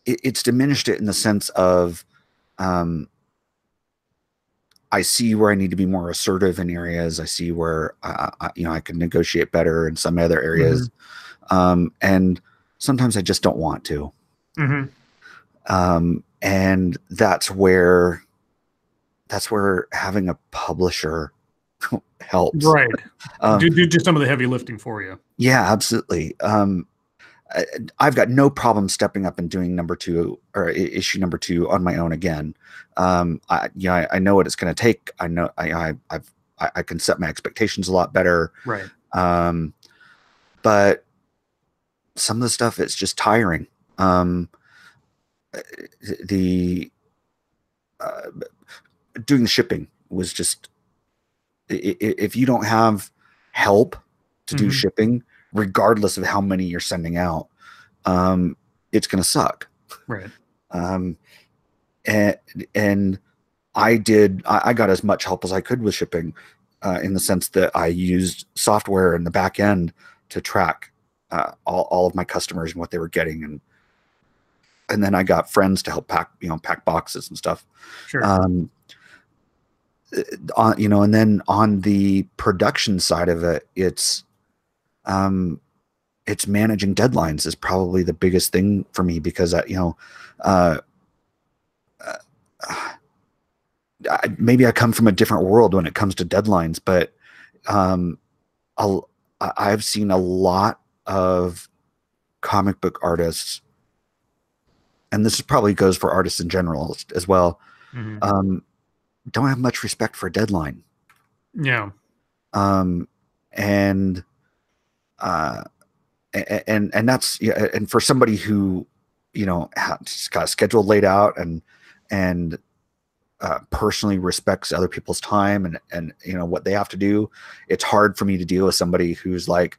It's diminished it in the sense of, um, I see where I need to be more assertive in areas. I see where, I can negotiate better in some other Hmm. areas, and sometimes I just don't want to. Hmm. And that's where having a publisher helps. Right. Um, Do some of the heavy lifting for you. yeah, absolutely. I, I've got no problem stepping up and doing number two, or issue number two, on my own again. I know what it's going to take. I know I can set my expectations a lot better. Right. Um, but some of the stuff, it's just tiring. Um, the uh, Doing the shipping was just, if you don't have help to do Hmm. shipping, regardless of how many you're sending out, um, it's going to suck. Right. Um, and and I got as much help as I could with shipping, in the sense that I used software in the back end to track, all of my customers and what they were getting, and then I got friends to help pack boxes and stuff. Sure. Um, and then on the production side of it, um, it's managing deadlines is probably the biggest thing for me, because uh, uh, maybe I come from a different world when it comes to deadlines, but, um, I'll, I've seen a lot of comic book artists, and this probably goes for artists in general as well, Hmm. um, don't have much respect for a deadline. Yeah. Um, and, uh, and that's, yeah, and for somebody who, you know, has got a schedule laid out and personally respects other people's time and you know what they have to do, it's hard for me to deal with somebody who's like,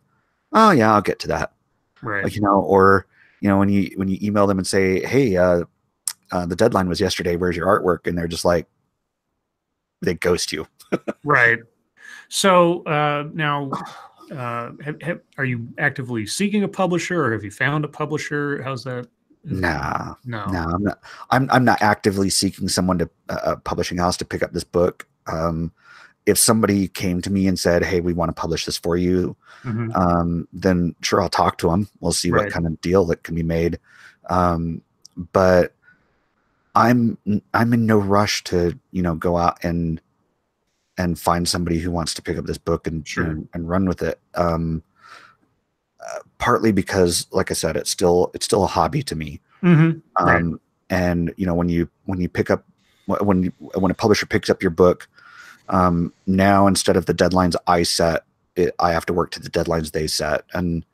oh yeah, I'll get to that. Right. Like, you know, or, you know, when you email them and say, hey, the deadline was yesterday, where's your artwork? And they're just like, they ghost you. Right. So now, are you actively seeking a publisher, or have you found a publisher? How's that? Nah, No. I'm not. I'm not actively seeking someone to a publishing house to pick up this book. If somebody came to me and said, "Hey, we want to publish this for you," then sure, I'll talk to them. We'll see what kind of deal that can be made. But I'm in no rush to, you know, go out and find somebody who wants to pick up this book and and run with it. Partly because, like I said, it's still a hobby to me. And you know, when you pick up, when a publisher picks up your book, now instead of the deadlines I set, I have to work to the deadlines they set, and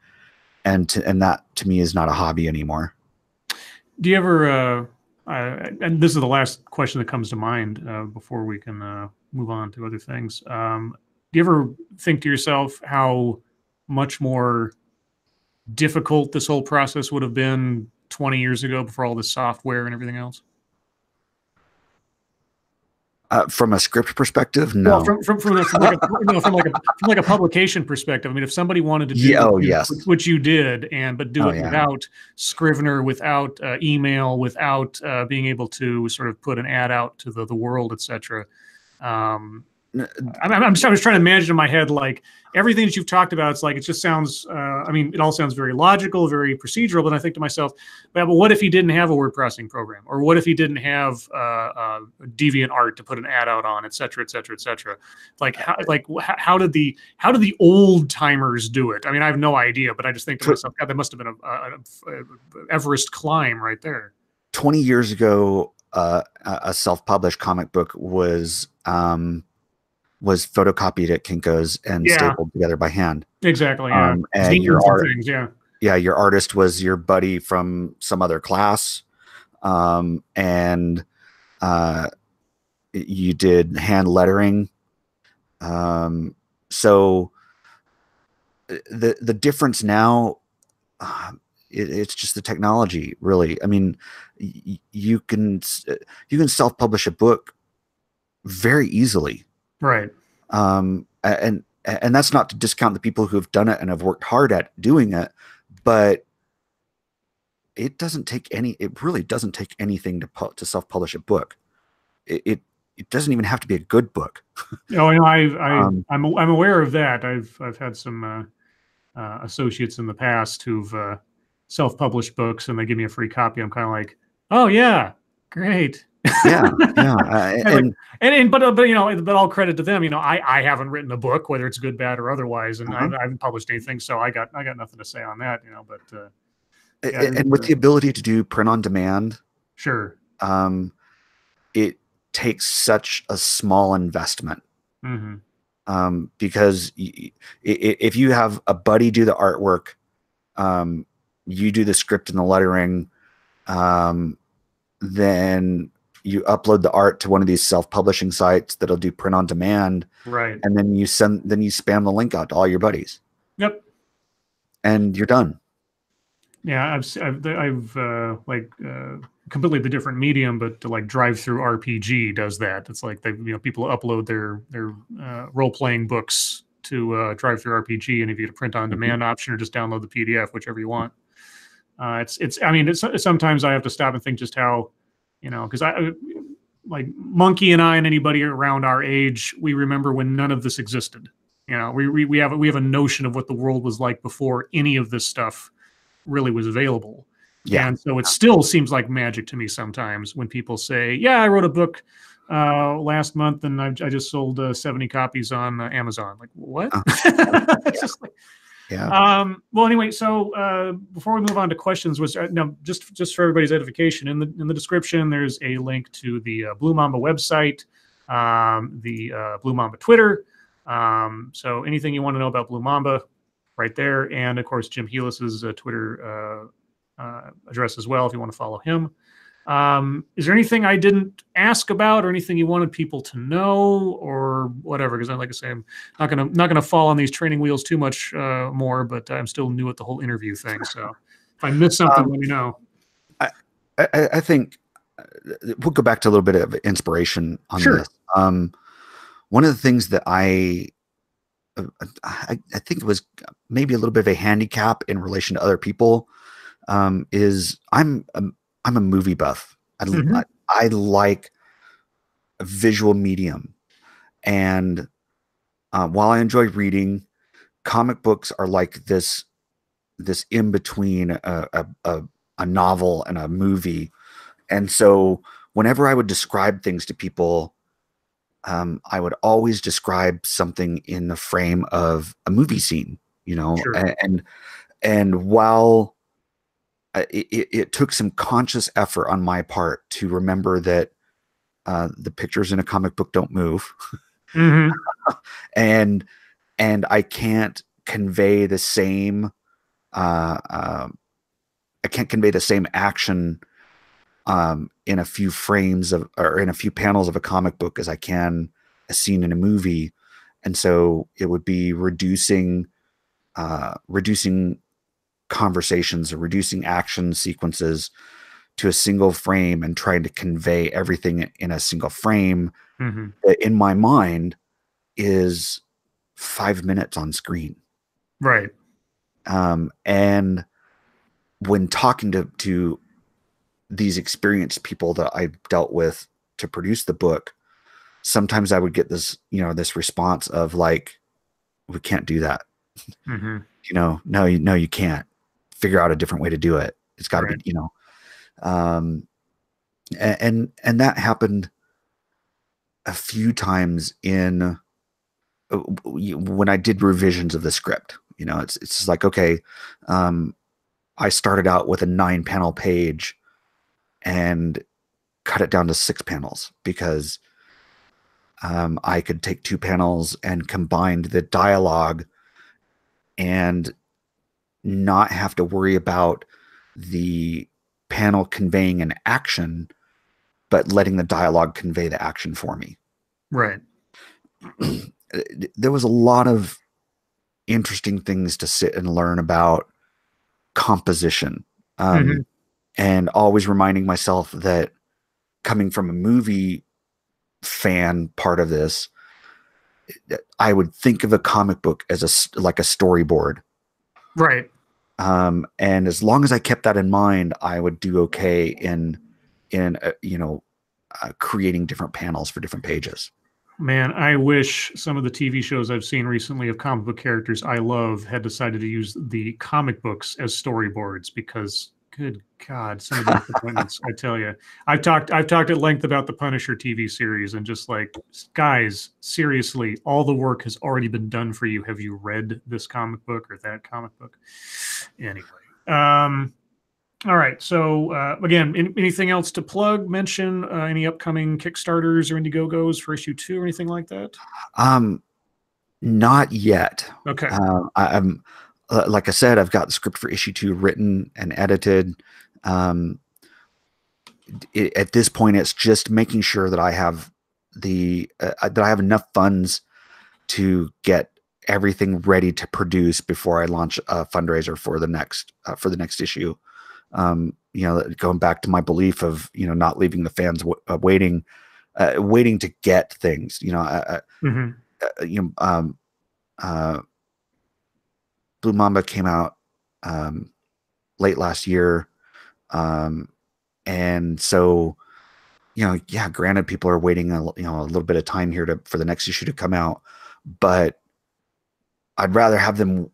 that to me is not a hobby anymore. Do you ever? And this is the last question that comes to mind before we can move on to other things. Do you ever think to yourself how much more difficult this whole process would have been 20 years ago before all this software and everything else? From a script perspective, no. Well, from like a publication perspective. I mean, if somebody wanted to do which you did, but do it without Scrivener, without email, without being able to sort of put an ad out to the world, etc. I was trying to imagine in my head, like, everything that you've talked about. It's like, it just sounds, I mean, it all sounds very logical, very procedural, but I think to myself, but what if he didn't have a word processing program? Or what if he didn't have deviant art to put an ad out on, et cetera, et cetera, et cetera? Like, how did the old timers do it? I mean, I have no idea, but I just think to myself, God, that must have been a Everest climb right there. 20 years ago, a self-published comic book was photocopied at Kinko's and stapled together by hand. Exactly. Yeah. And your artist was your buddy from some other class. And you did hand lettering. So the difference now, it's just the technology, really. I mean, you can self-publish a book very easily. Right. And that's not to discount the people who have done it and have worked hard at doing it, but it really doesn't take anything to self-publish a book. It doesn't even have to be a good book. Oh, you know, I'm aware of that. I've had some associates in the past who've self-published books, and they give me a free copy. I'm kind of like, oh yeah, great. Yeah. But you know, but all credit to them. You know, I haven't written a book, whether it's good, bad, or otherwise, and I haven't published anything, so I got nothing to say on that. You know, but and with the ability to do print on demand, sure, it takes such a small investment. Because if you have a buddy do the artwork, you do the script and the lettering, then you upload the art to one of these self-publishing sites that'll do print on demand, right? And then you spam the link out to all your buddies. Yep. And you're done. Yeah, I've completely the different medium, but like DriveThruRPG does that. It's like people upload their role-playing books to DriveThruRPG, and if you get a print on demand option, or just download the PDF, whichever you want. I mean, sometimes I have to stop and think just how, you know, because like Monkey and I and anybody around our age, we remember when none of this existed. You know, we have a notion of what the world was like before any of this stuff really was available. Yeah. And so it still seems like magic to me sometimes when people say, yeah, I wrote a book last month and I just sold 70 copies on Amazon. Like, what? It's just like, yeah. Well, anyway, so before we move on to questions, just for everybody's edification, in the description, there's a link to the Blue Mamba website, the Blue Mamba Twitter. So anything you want to know about Blue Mamba, right there. And of course, Jim Healis's Twitter address as well, if you want to follow him. Is there anything I didn't ask about, or anything you wanted people to know, or whatever? Because, like I say, I'm not gonna fall on these training wheels too much more. But I'm still new at the whole interview thing, so if I miss something, let me know. I think we'll go back to a little bit of inspiration on Sure. this. One of the things that I think it was maybe a little bit of a handicap in relation to other people is I'm a movie buff. I like a visual medium, and while I enjoy reading, comic books are like this in between a novel and a movie. And so whenever I would describe things to people, I would always describe something in the frame of a movie scene, you know. Sure. And while it took some conscious effort on my part to remember that the pictures in a comic book don't move, and I can't convey the same action in a few frames of, or in a few panels of a comic book as I can a scene in a movie. And so it would be reducing conversations or reducing action sequences to a single frame and trying to convey everything in a single frame that in my mind is 5 minutes on screen. Right. And when talking to these experienced people that I dealt with to produce the book, sometimes I would get this, this response of like, we can't do that. No, you can't. Figure out a different way to do it. It's got to be, and that happened a few times in when I did revisions of the script. It's just like, okay, I started out with a 9-panel page and cut it down to 6 panels because I could take 2 panels and combine the dialogue and not have to worry about the panel conveying an action, but letting the dialogue convey the action for me. Right. There was a lot of interesting things to sit and learn about composition. And always reminding myself that coming from a movie fan part of this, I would think of a comic book as like a storyboard. Right. And as long as I kept that in mind, I would do okay in creating different panels for different pages. Man, I wish some of the TV shows I've seen recently of comic book characters I love had decided to use the comic books as storyboards, because good God, some of the disappointments, I tell you. I've talked at length about the Punisher TV series, and just like, guys, seriously, all the work has already been done for you. Have you read this comic book or that comic book? Anyway. All right. So again, anything else to plug, mention, any upcoming Kickstarters or Indiegogos for issue 2 or anything like that? Not yet. Okay. I'm like I said, I've got the script for issue 2 written and edited. At this point, it's just making sure that I have that I have enough funds to get everything ready to produce before I launch a fundraiser for the next issue. Going back to my belief of not leaving the fans waiting to get things. Blue Mamba came out late last year, and so granted, people are waiting a little bit of time here for the next issue to come out, but I'd rather have them.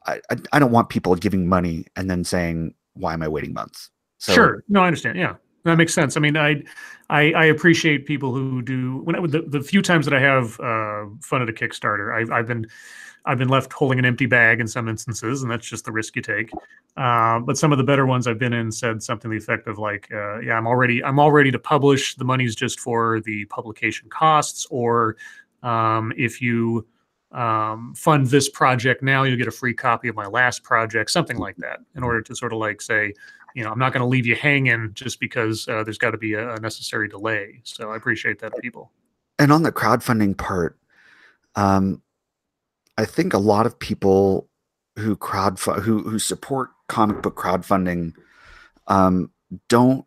I don't want people giving money and then saying, why am I waiting months? So, sure. No, I understand. Yeah, that makes sense. I mean, I appreciate people who do. The few times that I have funded a Kickstarter, I've been left holding an empty bag in some instances, and that's just the risk you take. But some of the better ones I've been in said something to the effect of like, yeah, I'm all ready to publish. The money's just for the publication costs, or if you fund this project now, you'll get a free copy of my last project, something like that, in order to sort of like say, I'm not going to leave you hanging just because there's got to be a necessary delay. So I appreciate that, people. And on the crowdfunding part, I think a lot of people who who support comic book crowdfunding don't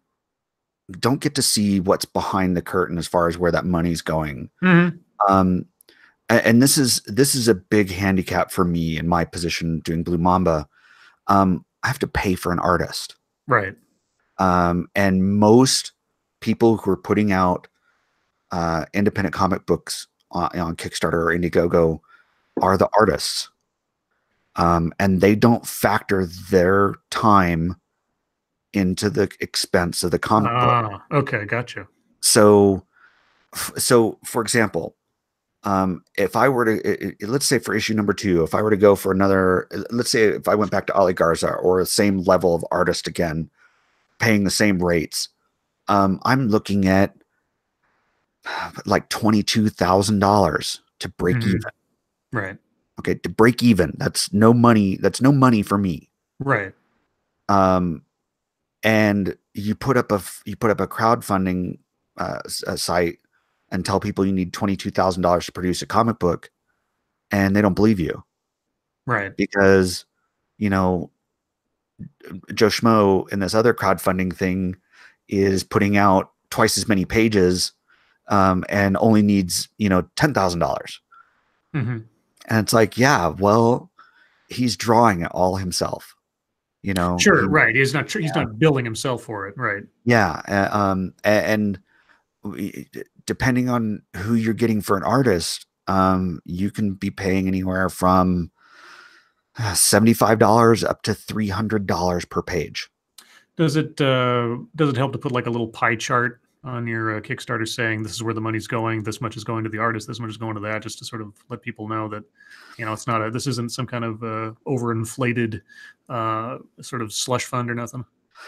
get to see what's behind the curtain as far as where that money's going. Mm-hmm. And this is a big handicap for me in my position doing Blue Mamba. I have to pay for an artist. Right. And most people who are putting out independent comic books on Kickstarter or Indiegogo are the artists. And they don't factor their time into the expense of the comic book. Okay, gotcha. So for example, if I were to, let's say for issue number 2, if I were to go for another, let's say if I went back to Ali Garza or the same level of artist again, paying the same rates, I'm looking at like $22,000 to break even. Right. Okay. To break even. That's no money. That's no money for me. Right. And you put up a crowdfunding site and tell people you need $22,000 to produce a comic book, and they don't believe you. Right. Because, Joe Schmo in this other crowdfunding thing is putting out twice as many pages and only needs, $10,000. Mm-hmm. And it's like, yeah, well, he's drawing it all himself. Sure, right. He's not billing himself for it, right? Yeah, and depending on who you're getting for an artist, you can be paying anywhere from $75 up to $300 per page. Does it help to put like a little pie chart on your Kickstarter saying this is where the money's going, this much is going to the artist, this much is going to that, just to sort of let people know that it's not this isn't some kind of overinflated sort of slush fund or nothing?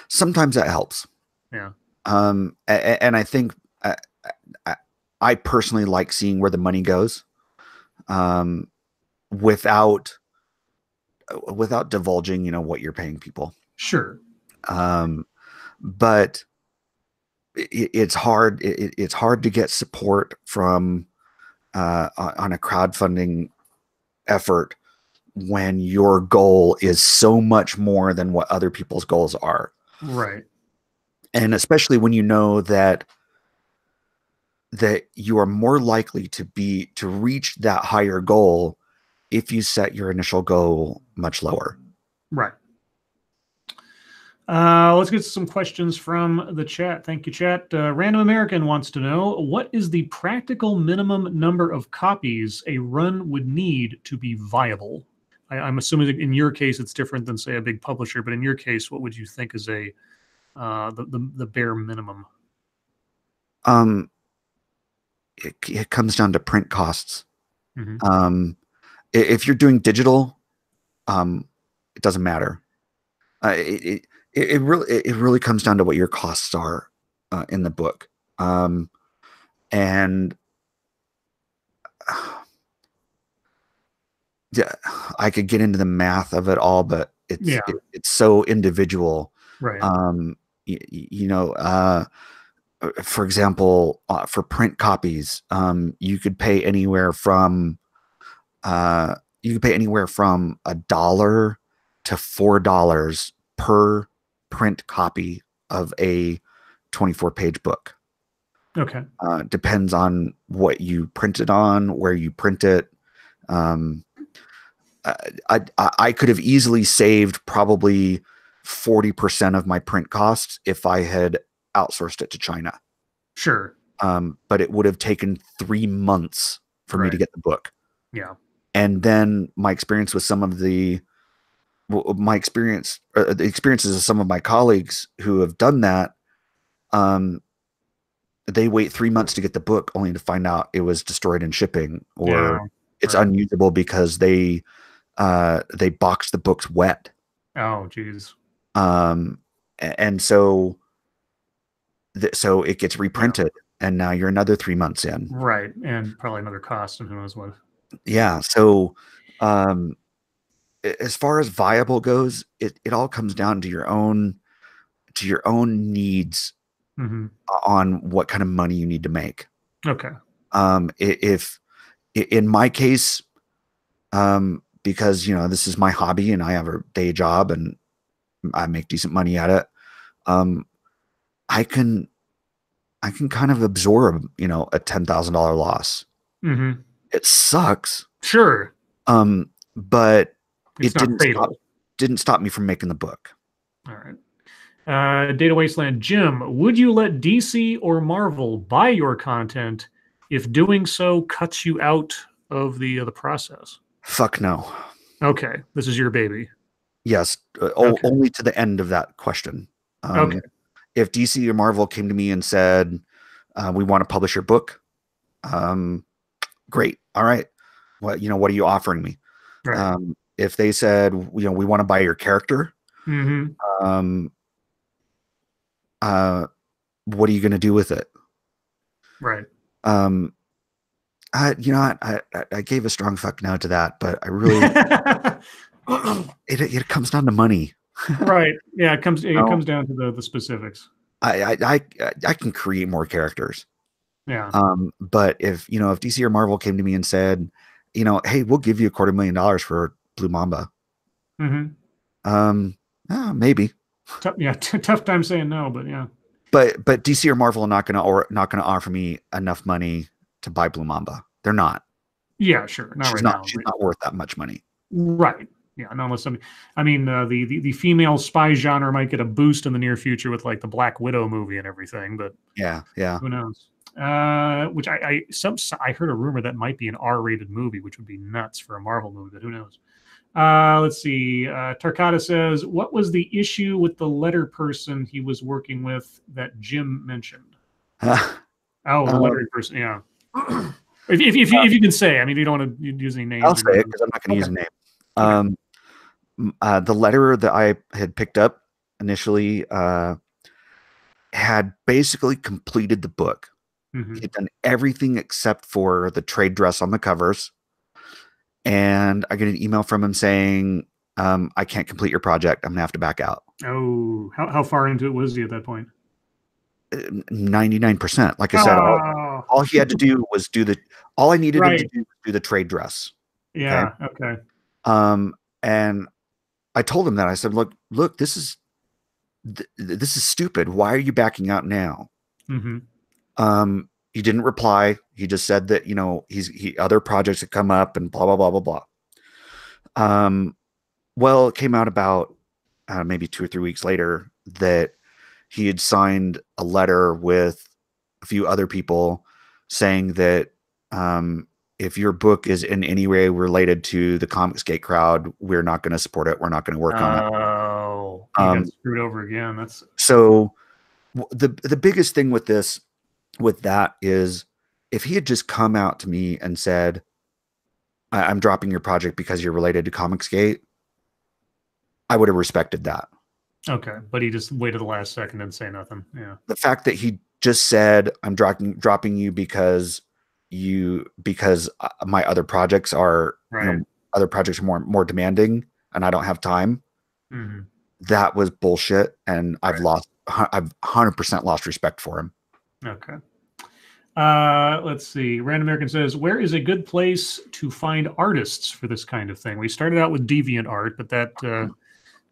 Sometimes that helps. Yeah. And I think I personally like seeing where the money goes, without divulging, what you're paying people. Sure. But it's hard. It's hard to get support from on a crowdfunding effort when your goal is so much more than what other people's goals are. Right. And especially when you know that you are more likely to reach that higher goal if you set your initial goal much lower. Right. Let's get some questions from the chat. Thank you, chat. Random American wants to know, what is the practical minimum number of copies a run would need to be viable? I'm assuming that in your case it's different than, say, a big publisher, but in your case, what would you think is the bare minimum? It comes down to print costs. Mm-hmm. If you're doing digital, it doesn't matter. It really comes down to what your costs are in the book. And yeah, I could get into the math of it all, but it's so individual. Right. For example, for print copies, you could pay anywhere from $1 to $4 per print copy of a 24-page book. Okay. Depends on what you print it on, where you print it. I could have easily saved probably 40% of my print costs if I had outsourced it to China. Sure. But it would have taken 3 months for me to get the book. Yeah. And then my experience with the experiences of some of my colleagues who have done that, they wait 3 months to get the book only to find out it was destroyed in shipping, or it's unusable because they boxed the books wet. Oh, geez. And so it gets reprinted, and now you're another 3 months in. Right. And probably another cost, and who knows what. Yeah. So, um, as far as viable goes, it all comes down to your own needs Hmm. on what kind of money you need to make. Okay. If in my case, because this is my hobby and I have a day job and I make decent money at it, um, I can kind of absorb a $10,000 loss. Hmm. It sucks, Sure. but It's it not fatal. didn't stop me from making the book. All right. Data Wasteland Jim, would you let DC or Marvel buy your content if doing so cuts you out of the process? Fuck no. Okay, this is your baby. Yes, Okay. only to the end of that question. Okay. If DC or Marvel came to me and said, "We want to publish your book," um, great. All right. What are you offering me? Right. If they said, we want to buy your character, Hmm. um, uh, what are you going to do with it? Right. Um, I gave a strong fuck no to that, but I really, it comes down to money. Right. Yeah. You It know, comes down to the specifics. I can create more characters. Yeah. But if DC or Marvel came to me and said, hey, we'll give you $250,000 for Blue Mamba, Hmm. um, maybe. Yeah. Tough time saying no, but yeah. But DC or Marvel are not gonna offer me enough money to buy Blue Mamba. They're not. Yeah. Sure. Not right now. She's not worth that much money. Right. Yeah. Not unless somebody. I mean, the female spy genre might get a boost in the near future with like the Black Widow movie and everything, but Yeah, yeah. who knows? Which I heard a rumor that might be an R-rated movie, which would be nuts for a Marvel movie, but who knows? Let's see. Tarkata says, "What was the issue with the letter person he was working with that Jim mentioned?" Oh, the um, lettering person. Yeah. If you can say, I mean, you don't want to use any I'll names or say it nothing. because I'm not going to Okay. use a name. Okay. The letter that I had picked up initially had basically completed the book. He Hmm. had done everything except for the trade dress on the covers. And I get an email from him saying, I can't complete your project. I'm going to have to back out. Oh, how far into it was he at that point? 99%. Like I said, Oh, all he had to do was all I needed him to right. do was do the trade dress. Okay. Yeah. Okay. And I told him that. I said, look, this is stupid. Why are you backing out now? Hmm. He didn't reply. He just said that, other projects had come up and blah, blah, blah, blah, blah. Well, it came out about maybe 2 or 3 weeks later that he had signed a letter with a few other people saying that if your book is in any way related to the Comicsgate crowd, we're not going to support it. We're not going to work on it. Oh, he got Um, screwed over again. That's so the biggest thing with that is if he had just come out to me and said, I'm dropping your project because you're related to Comicsgate, I would have respected that. okay. But he just waited the last second and say nothing. Yeah. The fact that he just said, I'm dropping you because my other projects are, Right. more demanding and I don't have time. Hmm. That was bullshit. And I've Right. 100% lost respect for him. Okay. Let's see. Random American says, "Where is a good place to find artists for this kind of thing?" We started out with DeviantArt, but that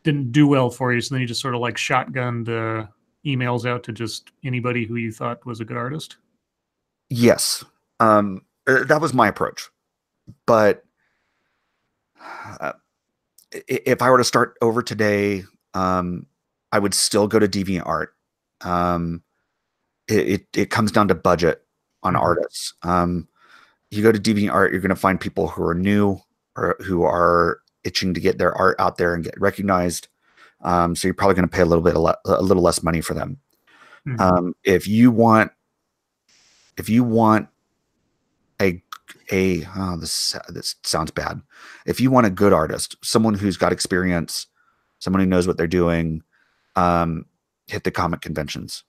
didn't do well for you. So then you just sort of like shotgunned emails out to just anybody who you thought was a good artist. Yes. That was my approach. But uh, if I were to start over today, I would still go to DeviantArt. Um, it comes down to budget on Hmm. artists. You go to DeviantArt, you're going to find people who are new or who are itching to get their art out there and get recognized. So you're probably going to pay a little less money for them. Hmm. If you want a this sounds bad. If you want a good artist, someone who's got experience, someone who knows what they're doing, hit the comic conventions.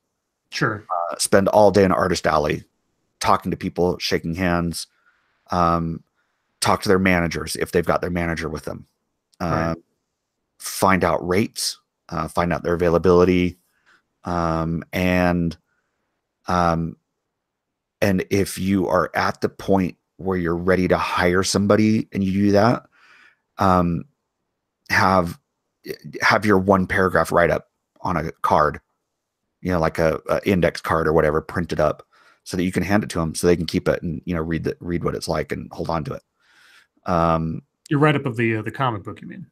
Sure. Spend all day in Artist Alley, talking to people, shaking hands. talk to their managers if they've got their manager with them. Right. Find out rates, find out their availability, and if you are at the point where you're ready to hire somebody and you do that, have your one paragraph write up on a card, like a index card or whatever, printed up so that you can hand it to them so they can keep it and, read what it's like and hold on to it. Your write up of the comic book, you mean?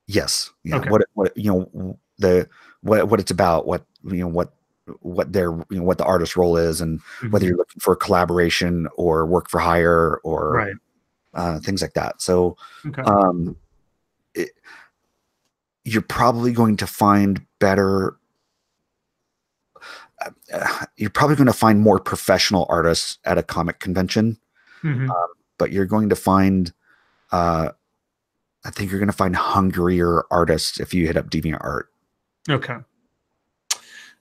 Yes. Yeah. Okay. What it's about, what their, what the artist role is, and whether you're looking for a collaboration or work for hire or things like that. So, you're probably going to find better. You're probably going to find more professional artists at a comic convention, but you're going to find, I think you're going to find hungrier artists if you hit up DeviantArt. Okay.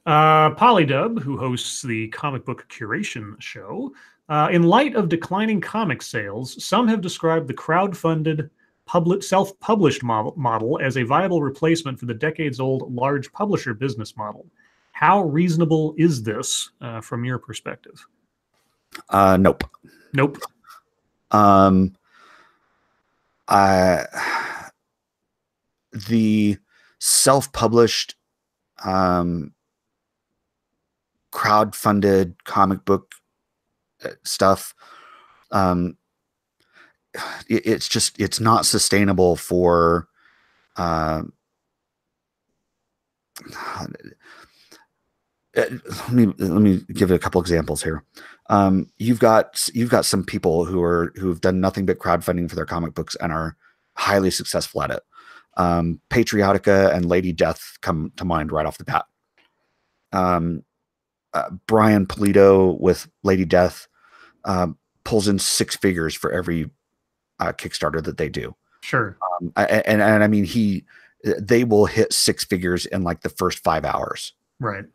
Polydub, who hosts the comic book curation show, in light of declining comic sales, some have described the crowdfunded self-published model as a viable replacement for the decades-old large publisher business model. How reasonable is this from your perspective? Nope. Nope. The self-published crowdfunded comic book stuff, it's not sustainable for let me give it a couple examples here. You've got some people who've done nothing but crowdfunding for their comic books and are highly successful at it. Patriotica and Lady Death come to mind right off the bat. Brian Pulido with Lady Death pulls in 6 figures for every Kickstarter that they do. Sure. And I mean, they will hit 6 figures in like the first 5 hours. Right.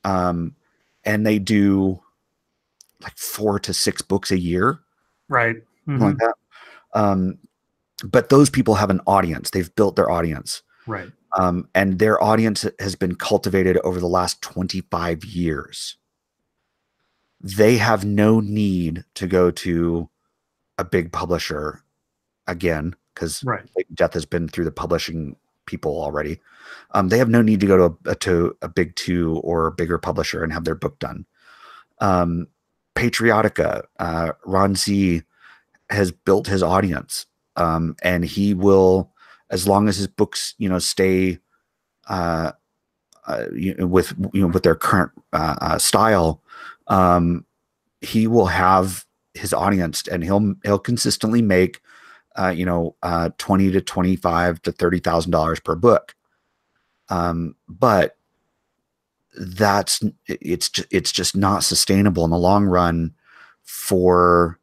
And they do like 4 to 6 books a year. Right. Like that. But those people have an audience. They've built their audience. Right. And their audience has been cultivated over the last 25 years. They have no need to go to a big publisher again, because Death has been through the publishing people already. They have no need to go to a big 2 or a bigger publisher and have their book done. Patriotica, Ron Z has built his audience, and he will, as long as his books, stay with their current style, he will have his audience, and he'll consistently make $20 to $25 to $30,000 per book. But it's just not sustainable in the long run for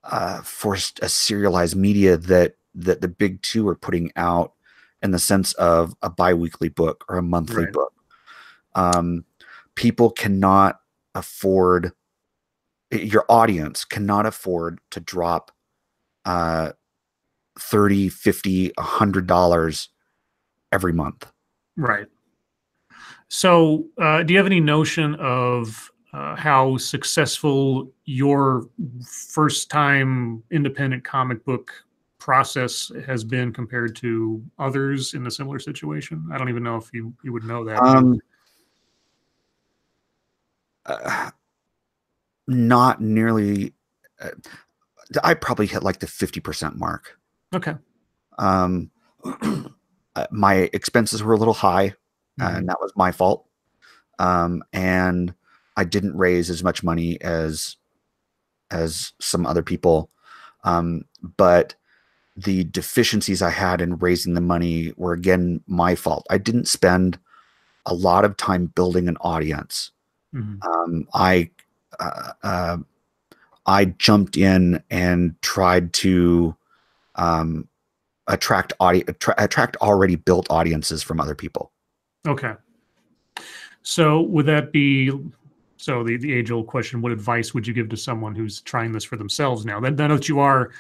a serialized media that the big 2 are putting out in the sense of a bi-weekly book or a monthly book. People cannot afford, your audience cannot afford to drop $30, $50, $100 every month. Right. So do you have any notion of how successful your first time independent comic book process has been compared to others in a similar situation? I don't even know if you would know that. Not nearly. I probably hit like the 50% mark. Okay. My expenses were a little high, and that was my fault. And I didn't raise as much money as some other people. But the deficiencies I had in raising the money were, again, my fault. I didn't spend a lot of time building an audience. I jumped in and tried to attract already built audiences from other people. Okay. So would that be, the age-old question, what advice would you give to someone who's trying this for themselves now? Then that you are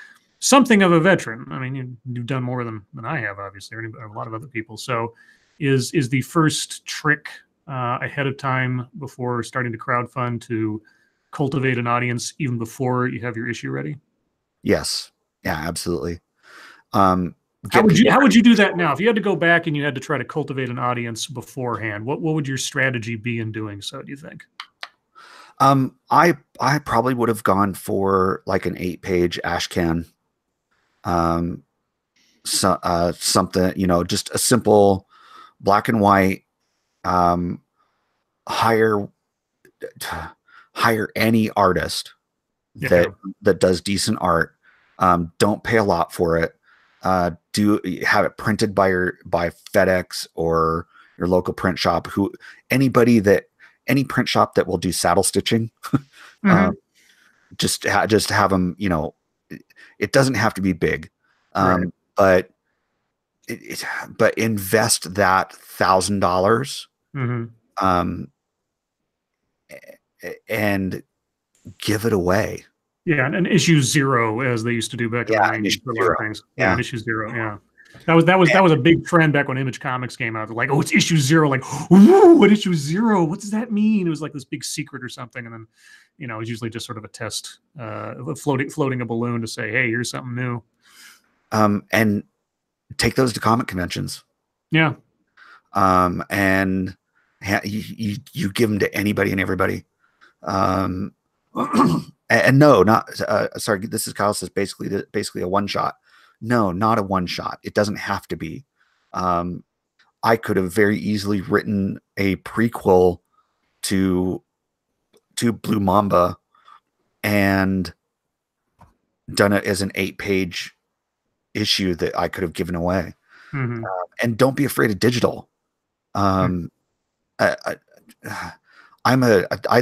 something of a veteran. I mean, you've done more than I have, obviously, or a lot of other people. So is the first trick ahead of time before starting to crowdfund to cultivate an audience even before you have your issue ready? Yes. Yeah, absolutely. How would you do that now? If you had to go back and you had to try to cultivate an audience beforehand, what would your strategy be in doing so, do you think? I probably would have gone for like an 8-page ashcan. Something, just a simple black and white, hire any artist that does decent art. Don't pay a lot for it. Do have it printed by FedEx or your local print shop. Any print shop that will do saddle stitching. Just have them. It doesn't have to be big, right. but invest that $1,000, and give it away. Yeah, and issue 0, as they used to do back in the 90s for a lot of things. Yeah, an issue 0. Yeah, that was a big trend back when Image Comics came out. They're like, oh, it's issue 0. Like, ooh, what issue 0? What does that mean? It was like this big secret or something, and then it was usually just sort of a test, floating a balloon to say, hey, here's something new. And take those to comic conventions. Yeah. And you give them to anybody and everybody. And no, not sorry. This is Kyle says basically a one shot. No, not a one shot. It doesn't have to be. I could have very easily written a prequel to Blue Mamba and done it as an 8-page issue that I could have given away. And don't be afraid of digital. I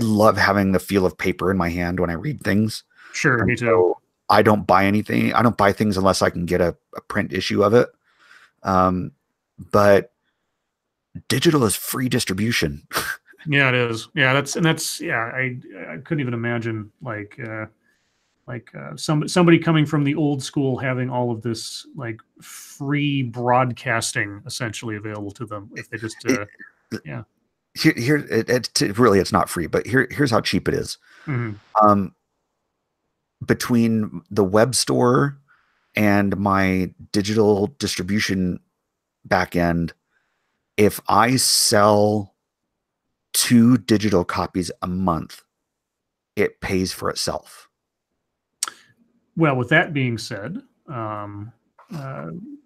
love having the feel of paper in my hand when I read things. Sure, and me too. So I don't buy anything. I don't buy things unless I can get a print issue of it. But digital is free distribution. Yeah, it is. Yeah, that's I couldn't even imagine somebody coming from the old school having all of this like free broadcasting essentially available to them if they just yeah. Really, it's not free, but here's how cheap it is. Between the web store and my digital distribution backend, if I sell 2 digital copies a month, it pays for itself. Well, with that being said,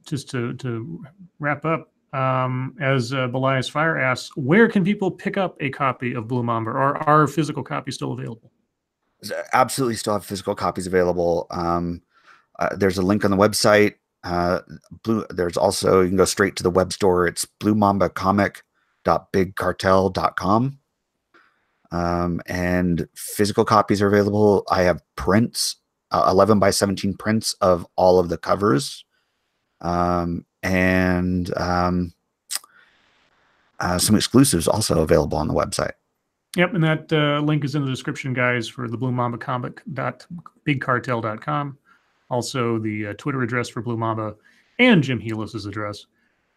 just to wrap up, as Belias Fire asks, where can people pick up a copy of Blue Mamba? Or are physical copies still available? Absolutely still have physical copies available. There's a link on the website. There's also, you can go straight to the web store. It's bluemambacomic.bigcartel.com. And physical copies are available. I have prints, 11 by 17 prints of all of the covers. And some exclusives also available on the website. Yep, and that link is in the description, guys, for the Blue Mamba comic.bigcartel.com. Also, the Twitter address for Blue Mamba and Jim Healis's address.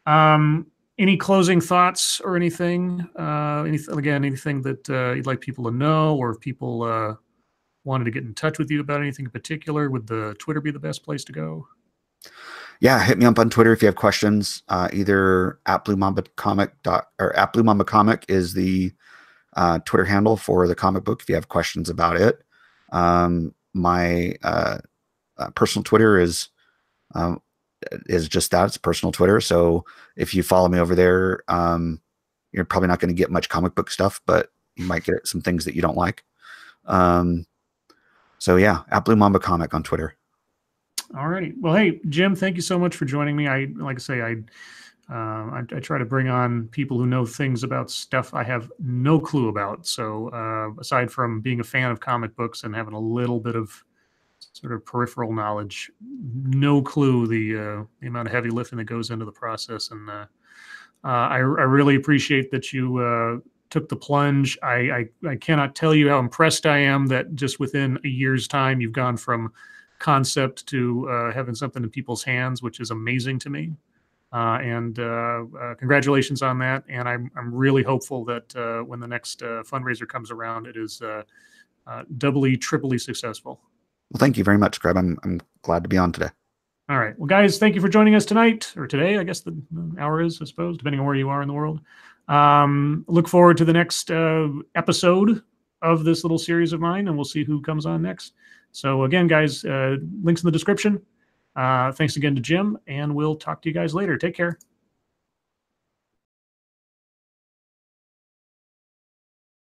Any closing thoughts or anything? Anything that you'd like people to know, or if people wanted to get in touch with you about anything in particular, would the Twitter be the best place to go? Yeah, hit me up on Twitter if you have questions. Either at Blue Mamba Comic or at Blue Mamba Comic is the Twitter handle for the comic book if you have questions about it. My personal Twitter is just that. It's personal Twitter. So if you follow me over there, you're probably not going to get much comic book stuff, but you might get some things that you don't like. So yeah, at Blue Mamba Comic on Twitter. All righty. Well, hey, Jim, thank you so much for joining me. I try to bring on people who know things about stuff I have no clue about. So aside from being a fan of comic books and having a little bit of sort of peripheral knowledge, no clue the amount of heavy lifting that goes into the process. And I really appreciate that you took the plunge. I cannot tell you how impressed I am that just within a year's time, you've gone from concept to having something in people's hands, which is amazing to me. And congratulations on that. And I'm really hopeful that when the next fundraiser comes around, it is doubly, triply successful. Well, thank you very much, Scribe. I'm glad to be on today. All right. Well, guys, thank you for joining us tonight, or today, I guess the hour is, I suppose, depending on where you are in the world. Look forward to the next episode of this little series of mine, and we'll see who comes on next. So again, guys, links in the description. Thanks again to Jim, and we'll talk to you guys later. Take care.